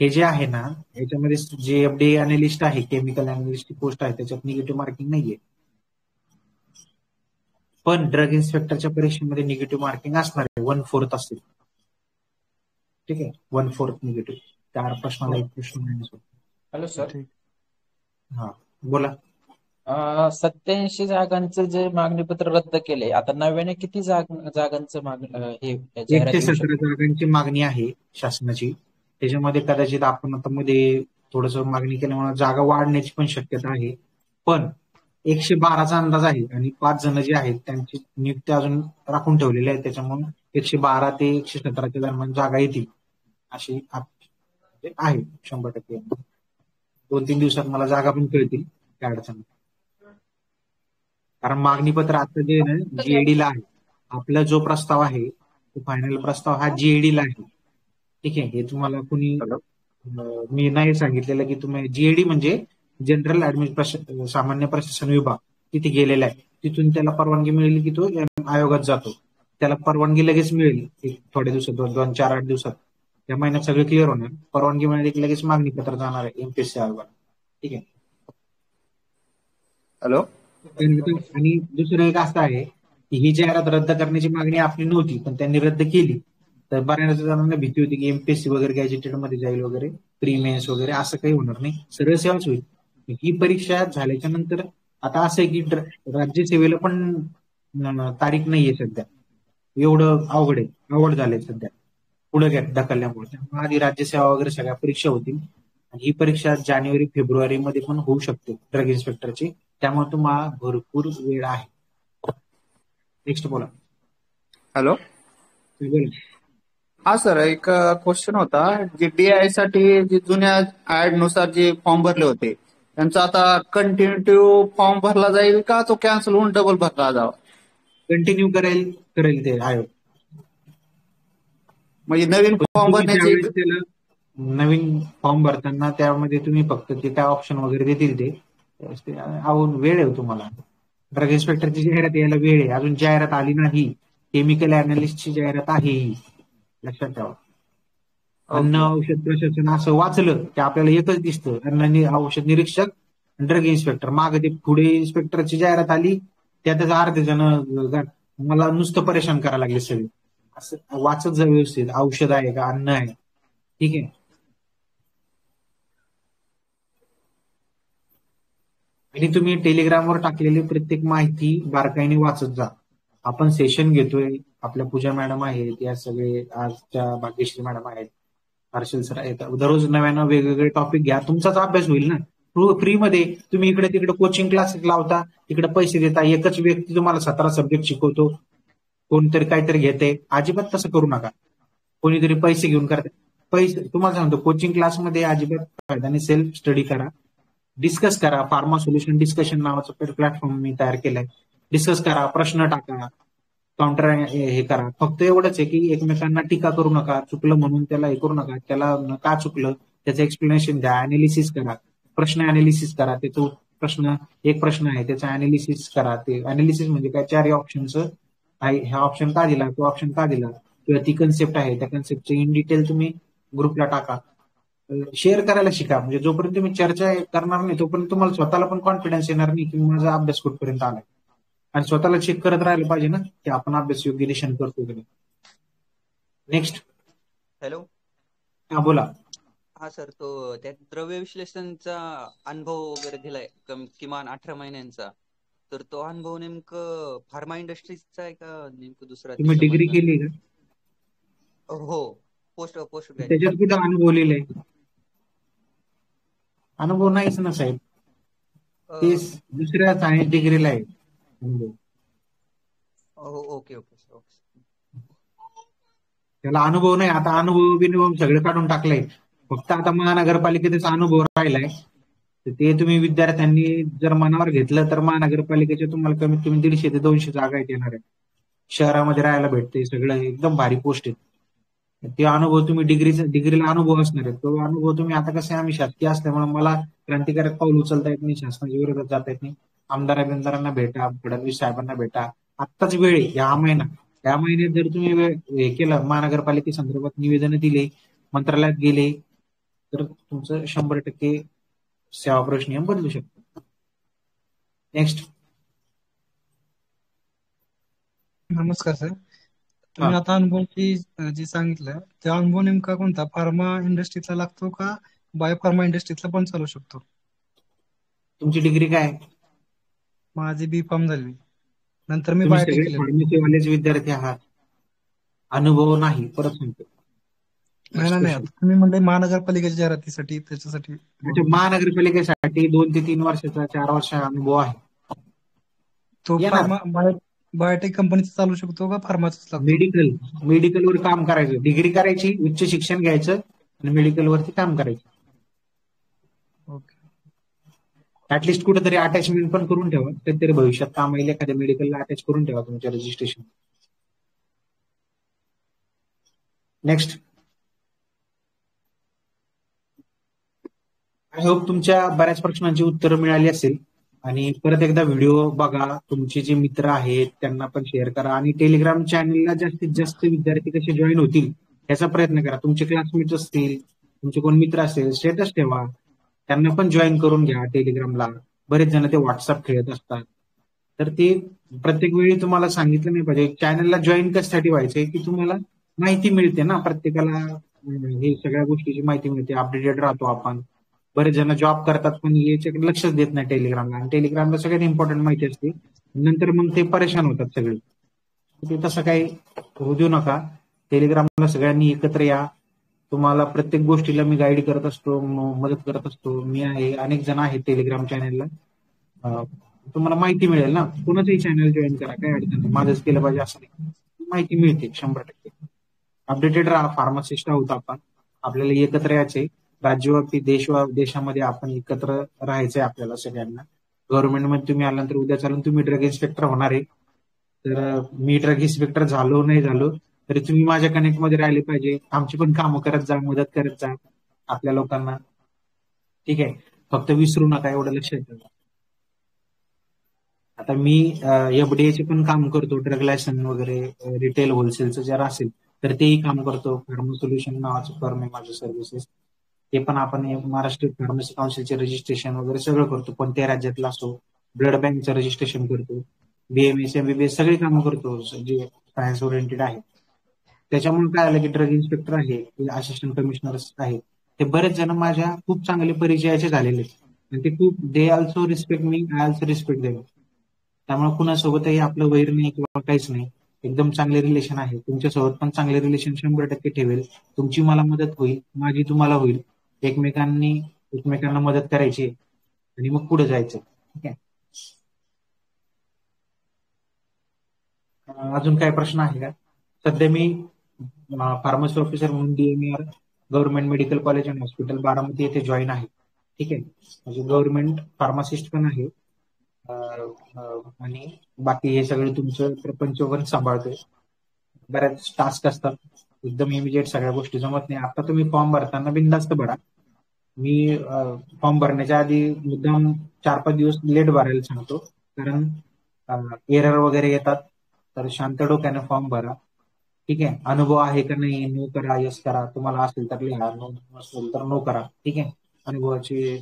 S3: हे जे आहे ना, याच्यामध्ये जे एफडीए अनालिस्ट आहे, केमिकल अनालिस्ट पोस्ट आहे, त्याच्यात निगेटिव्ह मार्किंग नाहीये. पण ड्रग इन्स्पेक्टरच्या परीक्षेमध्ये निगेटिव्ह मार्किंग असणार आहे, 1/4 असेल. ठीक आहे, 1/4 निगेटिव्ह. 4 प्रश्नाला 1 प्रश्न मायनस होतो.
S6: Hello sir.
S5: ठीक.
S3: हा बोला. 87 जागांचं जे मागणीपत्र रद्द केलंय, आता नव्याने किती जागांचं हे जाहिरात येऊ
S6: 117
S3: शकते?
S6: जागांची मागणी आहे शासनाची. त्याच्यामध्ये कदाचित आपण आता मध्ये थोडस मागणी केल्यामुळे जागा वाढण्याची पण शक्यता आहे. पण 112चा अंदाज आहे आणि 5 जण जे आहेत त्यांची नियुक्ती अजून राखून ठेवलेली आहे. त्याच्यामुळे 112 ते 117च्या दरम्यान जागा येतील अशी म्हणजे आहे 100%. 2-3 दिवसात मला जागा पण कळतील, काय अडचण नाही. कारण मागणीपत्र आता जे आहे ना जीएडी ला आहे. आपला जो प्रस्ताव आहे तो फायनल प्रस्ताव हा जीएडी ला आहे. ठीक आहे, हे तुम्हाला कुणी
S7: हॅलो.
S6: मी नाही सांगितलेलं की तुम्ही जीएडी म्हणजे जनरल ऍडमिनिस्ट्रेशन, सामान्य प्रशासन विभाग, तिथे गेलेला आहे. तिथून त्याला परवानगी मिळेल की तो आयोगात जातो. त्याला परवानगी लगेच मिळेल एक थोड्या दिवसात, 2-4-8 दिवसात. या महिन्यात सगळं क्लिअर होणार. परवानगी मिळाली की लगेच मागणीपत्र जाणार आहे एमपीएससी आयोगाला. ठीक आहे.
S7: हॅलो.
S6: आणि दुसरं एक असं आहे की ही जाहिरात रद्द करण्याची मागणी आपली नव्हती, पण त्यांनी रद्द केली. तर बऱ्याच जणांना भीती होती की एमपीएससी वगैरे गॅजेटेड मध्ये जाईल वगैरे, प्री मेन्स वगैरे, असं काही होणार नाही, सरळ सेवाच होईल. ही परीक्षा झाल्याच्या नंतर आता असं आहे की राज्यसेवेला पण तारीख नाहीये सध्या. एवढं अवघड झालंय सध्या पुढे ढकलल्यामुळे. त्यामुळे आधी राज्यसेवा वगैरे सगळ्या परीक्षा होतील आणि ही परीक्षा जानेवारी-फेब्रुवारी मध्ये पण होऊ शकते ड्रग इन्स्पेक्टरची. त्यामुळे तुम्हाला भरपूर वेळ आहे. नेक्स्ट बोला.
S7: हॅलो.
S6: बोला.
S7: हा सर, एक क्वेश्चन होता. जे DI साठी जे जुन्या ऍड नुसार जे फॉर्म भरले होते त्यांचा आता कंटिन्यू फॉर्म भरला जाईल का तो कॅन्सल होऊन डबल भरला जावा?
S6: कंटिन्यू करेल ते आयोग.
S7: म्हणजे नवीन फॉर्म
S6: तुम्ही
S7: भरण्याची
S6: ज्यावेळेस त्याला नवीन फॉर्म भरताना त्यामध्ये तुम्ही फक्त ते काय ऑप्शन वगैरे देतील ते वेळ आहे तुम्हाला. ड्रग इन्स्पेक्टरची जाहिरात यायला वेळ आहे, अजून जाहिरात आली नाही. केमिकल अॅनालिस्टची जाहिरात आहे ही, लक्षात ठेवा. अन्न औषध प्रशासन असं वाचलं की आपल्याला एकच दिसतं, अन्न औषध निरीक्षक, ड्रग इन्स्पेक्टर. मागे ते पुढे इन्स्पेक्टरची जाहिरात आली, त्यातच अर्धे जण मला नुसतं परेशान करायला लागले सगळे. असं वाचत जा व्यवस्थित, औषध आहे का अन्न आहे. ठीक आहे. आणि तुम्ही टेलिग्रामवर टाकलेली प्रत्येक माहिती बारकाईने वाचत जा. आपण सेशन घेतोय, आपल्या पूजा मॅडम आहेत, या सगळे आजच्या भाग्यश्री मॅडम आहेत, हर्षल सर आहेत. दररोज नव्यानं वेगवेगळे टॉपिक घ्या, तुमचाच अभ्यास होईल ना फ्री मध्ये. तुम्ही इकडे तिकडे कोचिंग क्लासेस लावता, तिकडे पैसे देता, एकच व्यक्ती तुम्हाला 17 सब्जेक्ट शिकवतो, कोणतरी काहीतरी घेते. अजिबात तसं करू नका. कोणीतरी पैसे घेऊन करते. पैसे तुम्हाला सांगतो, कोचिंग क्लासमध्ये अजिबात फायदा नाही. सेल्फ स्टडी करा, डिस्कस करा. फार्मा सोल्युशन डिस्कशन नावाचं प्लॅटफॉर्म मी तयार केलाय. डिस्कस करा, प्रश्न टाका, काउंटर हे करा. फक्त एवढंच आहे की एकमेकांना टीका करू नका, चुकलं म्हणून त्याला हे करू नका. त्याला का चुकलं त्याचं एक्सप्लेनेशन द्या, अनालिसिस करा, प्रश्न अनालिसिस करा. त्याचं एक प्रश्न आहे त्याचं अनालिसिस करा. ते अनालिसिस म्हणजे काय, 4 ऑप्शनचं ह्या ऑप्शन का दिला, तो ऑप्शन का दिला, किंवा ती कन्सेप्ट आहे त्या कन्सेप्टचे इन डिटेल तुम्ही ग्रुपला टाका. शेअर करायला शिका. म्हणजे जोपर्यंत तुम्ही चर्चा करणार नाही तोपर्यंत तुम्हाला स्वतःला पण कॉन्फिडन्स येणार नाही की माझा अभ्यास कुठपर्यंत आलाय. आणि स्वतःला चेक करत राहिलं पाहिजे ना की आपण अभ्यास योग्य दिशेने करतो की नाही. नेक्स्ट.
S8: हॅलो.
S6: हा बोला.
S8: हा सर, तो त्यात द्रव्य विश्लेषणचा अनुभव वगैरे दिलाय किमान 18 महिन्यांचा. तर तो अनुभव नेमकं फार्मा इंडस्ट्रीजचा आहे का नेमकं दुसरा?
S6: तुम्ही डिग्री केली का?
S8: हो, पोस्ट
S6: त्याच्यात कुठं अनुभव लिहिलाय? अनुभव नाहीच ना साहेब, ते दुसऱ्या सायन्स डिग्रीला आहे अनुभव.
S8: Okay okay sir.
S6: त्याला अनुभव नाही. आता अनुभव बिनुभव सगळं काढून टाकलंय. फक्त आता महानगरपालिकेचा अनुभव राहिलाय. ते तुम्ही विद्यार्थ्यांनी जर मनावर घेतलं तर महानगरपालिकेच्या तुम्हाला कमीत कमी 150 ते 200 जागा येणार आहेत. शहरामध्ये राहायला भेटते, सगळं एकदम भारी पोस्ट आहे. ते अनुभव तुम्ही डिग्रीला अनुभव असणार आहे. तो अनुभव तुम्ही आता कसं, आम्ही शासकीय असल्यामुळे मला क्रांतिकारक पाऊल उचलता येत नाही, शासनाच्या विरोधात जाता येत नाही. आमदारांना भेटा, फडणवीस साहेबांना भेटा. आत्ताच वेळ आहे, या महिन्यात जर तुम्ही हे केलं, महानगरपालिकेसंदर्भात निवेदन दिले, मंत्रालयात गेले, तर तुमचं 100% सेवा प्रवेश नियम बदलू शकतो. नेक्स्ट.
S5: नमस्कार सर. तुम्ही आता अनुभव जे सांगितलं ते अनुभव नेमका कोणता, फार्मा इंडस्ट्रीचा लागतो का बायोफार्मा इंडस्ट्रीतला पण चालू शकतो?
S6: तुमची डिग्री काय?
S5: माझी बी फॉर्म झाली, नंतर मी
S3: तुम्ही
S5: बायोटेक
S3: सगळे
S5: केलेलं.
S3: फार्मसीवालेच विद्यार्थी आहात, अनुभव नाही, परत सांगतो.
S5: नाही
S3: नेक्स्ट
S5: नाही नाही,
S3: क्वेश्चन.
S5: आता तुम्ही म्हणले महानगरपालिकेच्या जाहिरातीसाठी, त्याच्यासाठी
S3: अच्छा, महानगरपालिकेसाठी 2 ते 3 वर्षाचा 4 वर्षाचा अनुभव आहे.
S5: तो
S3: येणार.
S5: बायोटेक कंपनीचा चालू शकतो का फार्माचा लागतो?
S3: मेडिकलवर काम करायचं, डिग्री करायची, उच्च शिक्षण घ्यायचं आणि मेडिकलवरती काम करायचं.
S5: ओके.
S3: ऍटलिस्ट कुठेतरी अटॅचमेंट पण करून ठेवा, कधीतरी भविष्यात काम येईल एखाद्या मेडिकलला अटॅच करून ठेवा तुमच्या रजिस्ट्रेशन. नेक्स्ट. आय होप तुमच्या बऱ्याच प्रश्नांची उत्तरं मिळाली असेल. आणि परत एकदा व्हिडिओ बघा, तुमचे जे मित्र आहेत त्यांना पण शेअर करा आणि टेलिग्राम चॅनलला जास्तीत जास्त विद्यार्थी कसे जॉईन होतील याचा प्रयत्न करा. तुमचे क्लासमेट्स असतील, तुमचे कोण मित्र असेल, स्टेटस ठेवा, त्यांना पण जॉईन करून घ्या टेलिग्रामला. बरेच जण ते व्हॉट्सअप खेळत असतात, तर ते प्रत्येक वेळी तुम्हाला सांगितलं नाही पाहिजे. चॅनलला जॉईन कशासाठी व्हायचंय की तुम्हाला माहिती मिळते ना, प्रत्येकाला हे सगळ्या गोष्टीची माहिती मिळते, अपडेटेड राहतो आपण. बरेच जण जॉब करतात पण याच्याकडे लक्षच देत नाही टेलिग्रामला, आणि टेलिग्रामला सगळ्यात इम्पॉर्टंट माहिती असते, नंतर मग ते परेशान होतात सगळे. ते तसं काही होऊ देऊ नका. टेलिग्रामला सगळ्यांनी एकत्र या. तुम्हाला प्रत्येक गोष्टीला मी गाईड करत असतो, मदत करत असतो. मी आहे, अनेक जण आहेत टेलिग्राम चॅनलला. तुम्हाला माहिती मिळेल ना, कोणाचंही चॅनल जॉईन करा, काही अडचण नाही. माझंच केलं पाहिजे असं नाही, माहिती मिळते 100%. अपडेटेड राहा. फार्मासिस्ट आहोत आपण, आपल्याला एकत्र यायचंय. राज्यव्यापी देशामध्ये आपण एकत्र राहायचंय आपल्याला सगळ्यांना. गव्हर्नमेंटमध्ये तुम्ही आल्यानंतर उद्या चालून तुम्ही ड्रग इन्स्पेक्टर होणार आहे. तर मी ड्रग इन्स्पेक्टर झालो नाही झालो तरी तुम्ही माझ्या कनेक्टमध्ये राहिले पाहिजे. आमची पण कामं करत जा, मदत करत जा आपल्या लोकांना. ठीक आहे, फक्त विसरू नका, एवढं लक्षात ठेवा. आता मी एफडीएचे पण काम करतो, ड्रग लायसन वगैरे रिटेल होलसेलचं जर असेल तर तेही काम करतो. फार्मा सोल्युशन नावाचं फर्म आहे माझं सर्व्हिसेस, ते पण आपण महाराष्ट्र फार्मसी काउन्सिलचे रजिस्ट्रेशन वगैरे सगळं करतो. कोणत्या राज्यातला असो, ब्लड बँकचं रजिस्ट्रेशन करतो, बीएमएस एमबीबीएस सगळी कामं करतो जे सायन्स ओरिएंटेड आहे. त्याच्यामुळे काय आलं की ड्रग इन्स्पेक्टर आहे, असिस्टंट कमिशनर आहे, ते बरेच जण माझ्या खूप चांगले परिचयाचे झालेले आणि ते खूप, they also respect me, I also respect them. त्यामुळे कुणासोबतही आपलं वैर नाही किंवा काहीच नाही, एकदम चांगले रिलेशन आहे. तुमच्यासोबत पण चांगले रिलेशन 100% ठेवेल. तुमची मला मदत होईल, माझी तुम्हाला होईल. एकमेकांना मदत करायची आणि मग पुढे जायचं. ठीक आहे. अजून काय प्रश्न आहे का? सध्या मी फार्मसी ऑफिसर म्हणून DMER government medical college and hospital Baramati येथे जॉईन आहे. ठीक आहे, म्हणजे गव्हर्नमेंट फार्मासिस्ट पण आहे आणि बाकी हे सगळे तुमचं प्रपंच वगैरे सांभाळतोय. बऱ्याच टास्क असतात, एकदम इमिजिएट सगळ्या गोष्टी जमत नाही. आता तुम्ही फॉर्म भरताना बिनधास्त भरा. मी फॉर्म भरण्याच्या आधी मुद्दाम 4-5 दिवस लेट भरायला सांगतो, कारण एरर वगैरे येतात. तर शांत डोक्याने फॉर्म भरा. ठीक आहे, अनुभव आहे का नाही, नो करा, यस करा. तुम्हाला असेल तर लिहा, नो असेल तर नो करा. ठीक आहे, अनुभवाची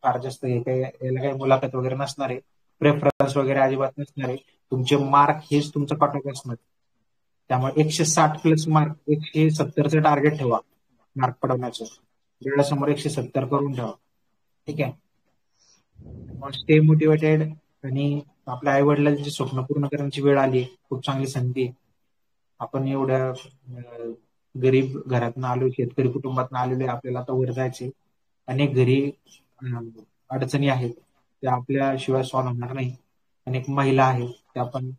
S3: फार जास्त हे काही, याला काही मुलाखत वगैरे नसणार आहे, प्रेफरन्स वगैरे अजिबात नसणार आहे. तुमचे मार्क हेच तुमचं कट ऑफ असणार. त्यामुळे 160 प्लस मार्क, 170चं टार्गेट ठेवा मार्क पडवण्याचं. डोळ्यासमोर 170 करून ठेवा. ठीक आहे, स्टे मोटिवेटेड. आणि आपल्या आई वडिलांची स्वप्न पूर्ण करण्याची वेळ आली, खूप चांगली संधी. आपण एवढ्या गरीब घरातून आलो, शेतकरी कुटुंबातून आलेलो आहे, आपल्याला आता वर जायचे. अनेक घरी अडचणी आहेत, त्या आपल्याशिवाय सॉल्व्ह होणार नाही. अनेक महिला आहेत, त्या पण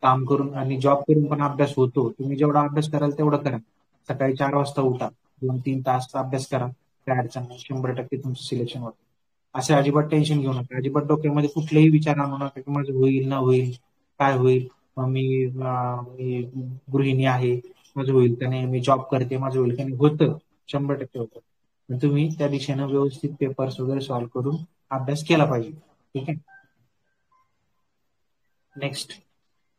S3: काम करून आणि जॉब करून पण अभ्यास होतो. तुम्ही जेवढा अभ्यास कराल तेवढं करा. सकाळी 4 वाजता उठा, 2-3 तास अभ्यास करा, काय अडचण नाही, 100% तुमचं सिलेक्शन होतं. असे अजिबात टेन्शन घेऊ नका, अजिबात डोक्यामध्ये कुठलेही विचार आणू नका की माझं होईल ना होईल, काय होईल, मी गृहिणी आहे, माझं होईल का नाही, मी जॉब करते, माझं होईल का नाही. होतं, 100% होतं. तुम्ही त्या दिशेनं व्यवस्थित पेपर्स वगैरे सॉल्व्ह करून अभ्यास केला पाहिजे. ठीक आहे, नेक्स्ट.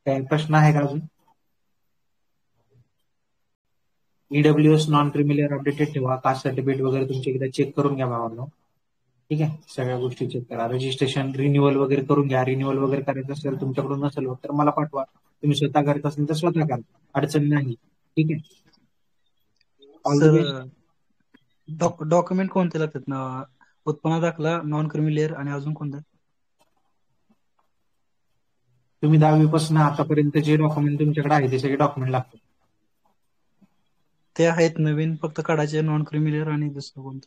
S3: काही प्रश्न आहे का अजून? EWS नॉन क्रिमिलियर अपडेटेड ठेवा. कास्ट सर्टिफिकेट वगैरे तुमचे एकदा चेक करून घ्या भावांनो. ठीक आहे, सगळ्या गोष्टी चेक करा. रजिस्ट्रेशन रिन्युअल वगैरे करून घ्या. रिन्युअल वगैरे करायचं असेल तुमच्याकडून नसेल तर मला पाठवा. तुम्ही स्वतः करत असेल तर स्वतः करा, अडचण नाही. ठीक आहे,
S5: सर डॉक्युमेंट कोणते लागतात ना? उत्पन्न दाखला, नॉन क्रिमिलियर आणि अजून कोणतं?
S3: तुम्ही 10वी पासून आतापर्यंत जे डॉक्युमेंट तुमच्याकडे आहे ते सगळे डॉक्युमेंट लागतात.
S5: ते आहेत नवीन, फक्त काढायचे नॉन क्रिमिलियर आणि दुसरं कोणतं.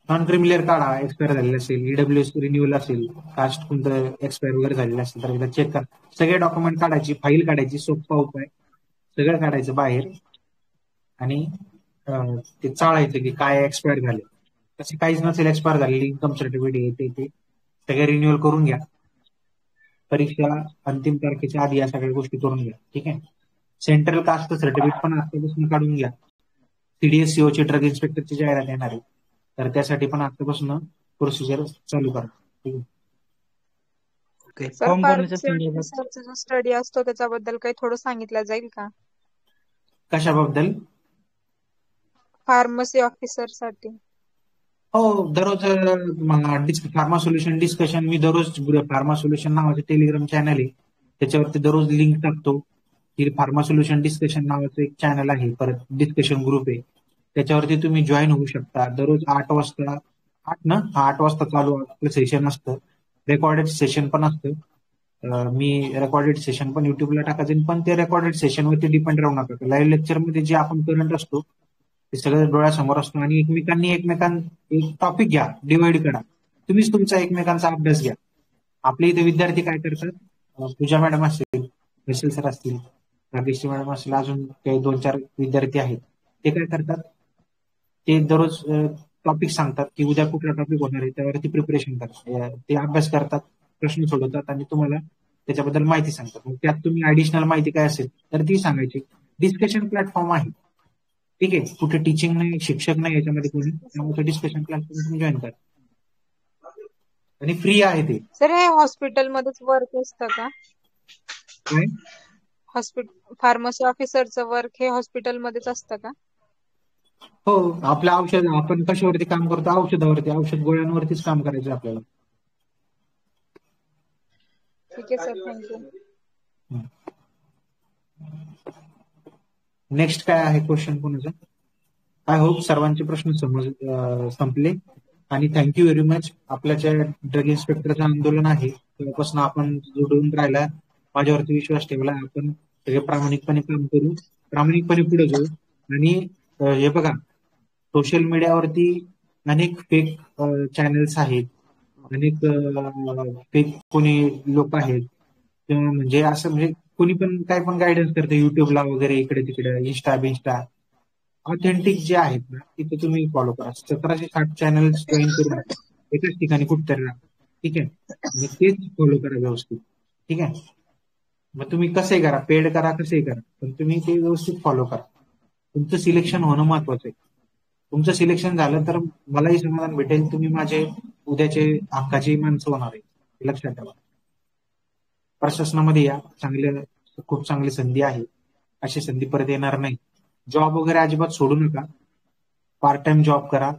S3: नॉन क्रिमिलियर काढा, एक्सपायर झालेलं असेल, ईडब्ल्यूएस रिन्युअल असेल, कास्ट कोणतं एक्सपायर वगैरे झालेलं असेल तर एकदा चेक करा. सगळे डॉक्युमेंट काढायची, फाईल काढायची, सोपा उपाय, सगळं काढायचं बाहेर आणि ते चाळायचं की काय एक्सपायर झाले. तसे काहीच नसेल एक्सपायर झालेली, इन्कम सर्टिफिकेट ते सगळे रिन्युअल करून घ्या. परीक्षा अंतिम तारखेच्या आधी या सगळ्या गोष्टी करून घ्या. ठीक आहे. सेंट्रल कास्ट सर्टिफिकेट पण आतापासून काढून घ्या. CDSCO ची ड्रग इन्स्पेक्टरची जाहिरात येणार आहे, तर त्यासाठी पण आतापासून प्रोसिजर चालू करा. ठीक आहे.
S5: ओके.
S1: सर
S5: फॉर्म भरण्याच्या
S1: फार्मसी
S5: संदर्भात
S1: ऑफिसरचा जो स्टडी असतो त्याच्याबद्दल काही थोडं सांगितलं जाईल का?
S3: कशाबद्दल?
S1: फार्मसी ऑफिसर साठी.
S3: हो, दररोज फार्मा सोल्युशन डिस्कशन, मी दररोज फार्मा सोल्युशन नावाचे टेलिग्राम चॅनल आहे, त्याच्यावरती दररोज लिंक टाकतो. ही फार्मा सोल्युशन डिस्कशन नावाचं एक चॅनल आहे, परत डिस्कशन ग्रुप आहे, त्याच्यावरती तुम्ही जॉईन होऊ शकता. दररोज 8 वाजता 8 वाजता चालू आपलं सेशन असतं. रेकॉर्डेड सेशन पण असतं. मी रेकॉर्डेड सेशन पण युट्यूबला टाकायचं, पण ते रेकॉर्डेड सेशनवरती डिपेंड राहू नका. लाईव्ह लेक्चरमध्ये जे आपण करंट असतो ते सगळं डोळ्यासमोर असतो आणि एक टॉपिक घ्या, डिवाइड करा. तुम्हीच तुमचा एकमेकांचा अभ्यास घ्या. आपले इथे विद्यार्थी काय करतात, पूजा मॅडम असतील, हर्षल सर असतील, रागेश्री मॅडम असतील, अजून काही 2-4 विद्यार्थी आहेत, ते काय करतात, ते दररोज टॉपिक सांगतात की उद्या कुठला टॉपिक होणार आहे, त्यावरती प्रिपरेशन करतात, ते अभ्यास करतात, प्रश्न सोडवतात आणि तुम्हाला त्याच्याबद्दल माहिती सांगतात. मग त्यात तुम्ही ऍडिशनल माहिती काय असेल तर ती सांगायची. डिस्कशन प्लॅटफॉर्म आहे. ठीक आहे. कुठे टीचिंग नाही, शिक्षक नाही याच्यामध्ये कोणी, त्यामुळे डिस्कशन क्लास तुम्ही जॉईन करा आणि फ्री आहे ते.
S1: सर हे हॉस्पिटलमध्येच वर्क असतं का?
S3: काय?
S1: फार्मसी ऑफिसरचं वर्क हे हॉस्पिटलमध्येच असतं का?
S3: हो, आपलं औषध, आपण कशावरती काम करतो, औषधावरती, औषध गोळ्यांवरतीच काम करायचं आपल्याला.
S1: ठीक आहे सर, थँक्यू.
S3: नेक्स्ट काय आहे क्वेश्चन कोणाचा? आय होप सर्वांचे प्रश्न संपले आणि थँक्यू व्हेरी मच. आपल्या ज्या ड्रग इन्स्पेक्टरचं आंदोलन आहे तेव्हापासून आपण जोडून राहिला, माझ्यावरती विश्वास ठेवला. आपण सगळे प्रामाणिकपणे काम करू, प्रामाणिकपणे पुढे जाऊ. आणि हे बघा, सोशल मीडियावरती अनेक फेक चॅनल्स आहेत, अनेक फेक कोणी लोक आहेत, किंवा म्हणजे असं म्हणजे कोणी पण काय पण गायडन्स करते युट्यूबला वगैरे, इकडे तिकडे, इंस्टा. ऑथेंटिक जे आहेत ना तिथे तुम्ही फॉलो करा. 1760 चॅनल जॉईन करून एकाच ठिकाणी कुठतरी राहा. ठीक आहे. मग तेच फॉलो करा व्यवस्थित. ठीक आहे. मग तुम्ही कसंही करा, पेड करा, कसंही करा, पण तुम्ही ते व्यवस्थित फॉलो करा. तुमचं सिलेक्शन होणं महत्वाचं आहे. तुमचं सिलेक्शन झालं तर मलाही समाधान भेटेल, तुम्ही माझे उद्याचे हक्काची माणसं होणार आहे, हे लक्षात ठेवा. प्रशासनामध्ये या, खूप चांगली संधी आहे, अशी संधी परत येणार नाही. जॉब वगैरे अजिबात सोडू नका. पार्ट टाइम जॉब करा,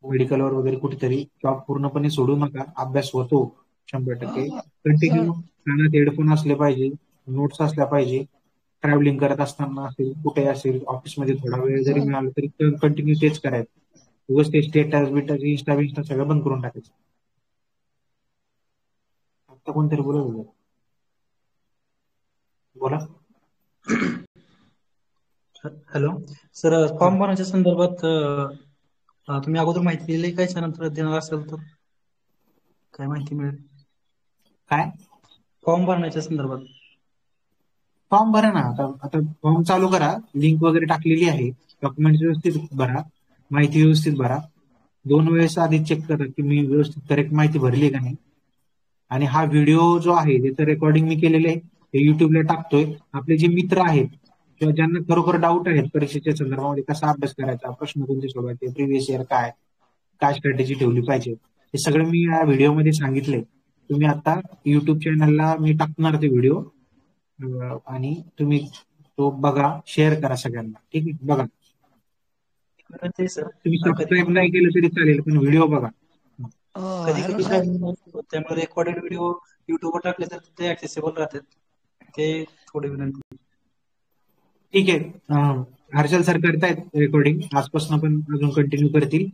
S3: मेडिकलवर वगैरे कुठेतरी. जॉब पूर्णपणे सोडू नका. अभ्यास होतो 100%. कंटिन्यू कानात हेडफोन असले पाहिजे, नोट्स असल्या पाहिजे. ट्रॅव्हलिंग करत असताना असेल, कुठे असेल, ऑफिसमध्ये थोडा वेळ जरी मिळाला तरी कंटिन्यू तेच करायचं. उगाच ते स्टेटस बिटस इंस्टा सगळं बंद करून टाकायचं. आता कोणतरी बोला.
S5: हॅलो सर, फॉर्म भरण्याच्या संदर्भात तुम्ही अगोदर माहिती दिली काय, त्यानंतर देणार असेल तर काय माहिती मिळेल?
S3: काय
S5: फॉर्म भरण्याच्या संदर्भात?
S3: फॉर्म भरा ना. आता फॉर्म चालू करा, लिंक वगैरे टाकलेली आहे. डॉक्युमेंट व्यवस्थित भरा, माहिती व्यवस्थित भरा. 2 वेळेस आधी चेक करा की मी व्यवस्थित करेक्ट माहिती भरली का नाही. आणि हा व्हिडिओ जो आहे त्याचं रेकॉर्डिंग मी केलेलं आहे, ते युट्यूबला टाकतोय. आपले जे मित्र आहेत किंवा ज्यांना खरोखर डाऊट आहेत परीक्षेच्या संदर्भामध्ये, कसा अभ्यास करायचा, प्रश्न कोणते सोडवायचे, प्रिव्हियस इयर काय स्ट्रॅटेजी ठेवली पाहिजे, हे सगळं मी या व्हिडिओमध्ये सांगितलंय. तुम्ही आता युट्यूब चॅनलला मी टाकणार ते व्हिडिओ, आणि तुम्ही तो बघा, शेअर करा सगळ्यांना. ठीक आहे. बघा, तुम्ही सबस्क्राईब नाही केलं तरी चालेल, पण व्हिडिओ बघा.
S5: कधी कधी त्यामुळे रेकॉर्डेड व्हिडिओ युट्यूबवर टाकले तर ते ऍक्सेसिबल राहतात, ते थोडे विनंती.
S3: ठीक आहे. हर्षल सर करतायत रेकॉर्डिंग, आजपासून पण अजून कंटिन्यू करतील.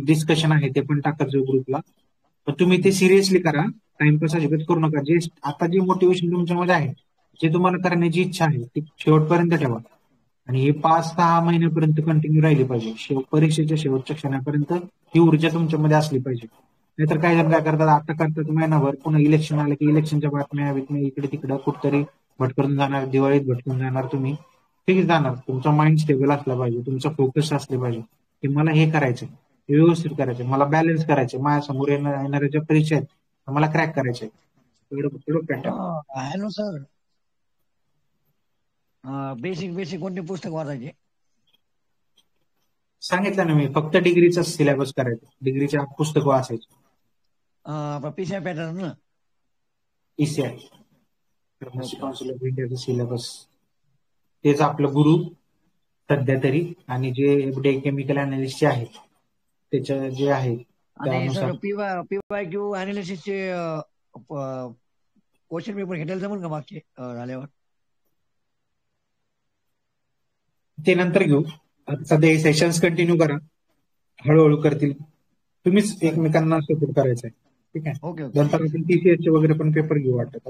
S3: डिस्कशन आहे ते पण टाकायचं ग्रुपला.
S6: तर तुम्ही ते सिरियसली करा. टाइमपास अजिबात करू नका. जे आता जे मोटिवेशन तुमच्यामध्ये आहे, जे तुम्हाला करण्याची इच्छा आहे, ती शेवटपर्यंत ठेवा. आणि हे 5-6 महिन्यापर्यंत कंटिन्यू राहिली पाहिजे. परीक्षेच्या शेवटच्या क्षणापर्यंत ही ऊर्जा तुमच्यामध्ये असली पाहिजे. नाहीतर काही जण काय करतात, आता करतात महिनाभर, पुन्हा इलेक्शन आलं की इलेक्शनच्या बातम्या इकडे तिकडे कुठतरी भटकून जाणार, दिवाळीत भटकून जाणार. तुम्ही ठीक जाणार. तुमचा माइंड स्टेबल असला पाहिजे, तुमचा फोकस असले पाहिजे की मला हे करायचंय, हे व्यवस्थित करायचंय, मला बॅलन्स करायचंय, माझ्यासमोर येणाऱ्या ज्या परीक्षा आहेत मला क्रॅक करायचंय.
S9: हॅलो सर, बेसिक कोणते पुस्तक वाचायचे?
S6: सांगितलं ना मी, फक्त डिग्रीचा सिलेबस करायचा, डिग्रीच्या पुस्तक वाचायचे.
S9: पीसीआय पॅटर्न ना,
S6: ईसीआय काउन्सिल ऑफ इंडियाचा सिलेबस, तेच आपलं गुरु सध्या तरी. आणि जे एफडीआय केमिकल अनालिस्टचे आहेत त्याच्या जे आहेत
S9: आणि सर पीवायक्यू अनालिसिसचे क्वेश्चन पेपर घेतलेलं जमून का मागचे झाल्यावर?
S6: ते नंतर घेऊ. सध्या सेशन्स कंटिन्यू करा, हळूहळू करतील. तुम्हीच एकमेकांना सपोर्ट करायचा आहे. ठीक आहे.
S9: ओके.
S6: नंतर आपण टीसीएसचे वगैरे पण पेपर घेऊ वाटत.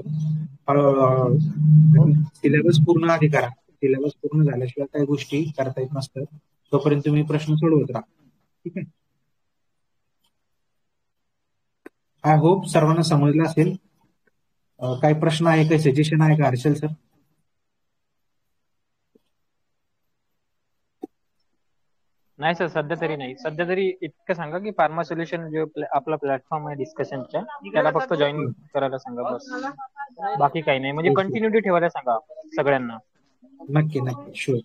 S6: हळूहळू सिलेबस पूर्ण आधी करा. सिलेबस पूर्ण झाल्याशिवाय काही गोष्टी करता येत नसतात. तोपर्यंत तुम्ही प्रश्न सोडवत राहा. ठीक आहे. आय होप सर्वांना समजलं असेल. काही प्रश्न आहे, काही सजेशन आहे का हर्षल सर?
S10: नाही सर, सध्या तरी नाही. सध्या तरी इतकं सांगा की फार्मा सोल्युशन जो आपला प्लॅटफॉर्म आहे डिस्कशनच्या, त्याला फक्त जॉईन करायला सांगा बस. बाकी काही नाही. म्हणजे कंटिन्युटी ठेवायला सांगा सगळ्यांना.
S6: नक्की नक्की, शुअर.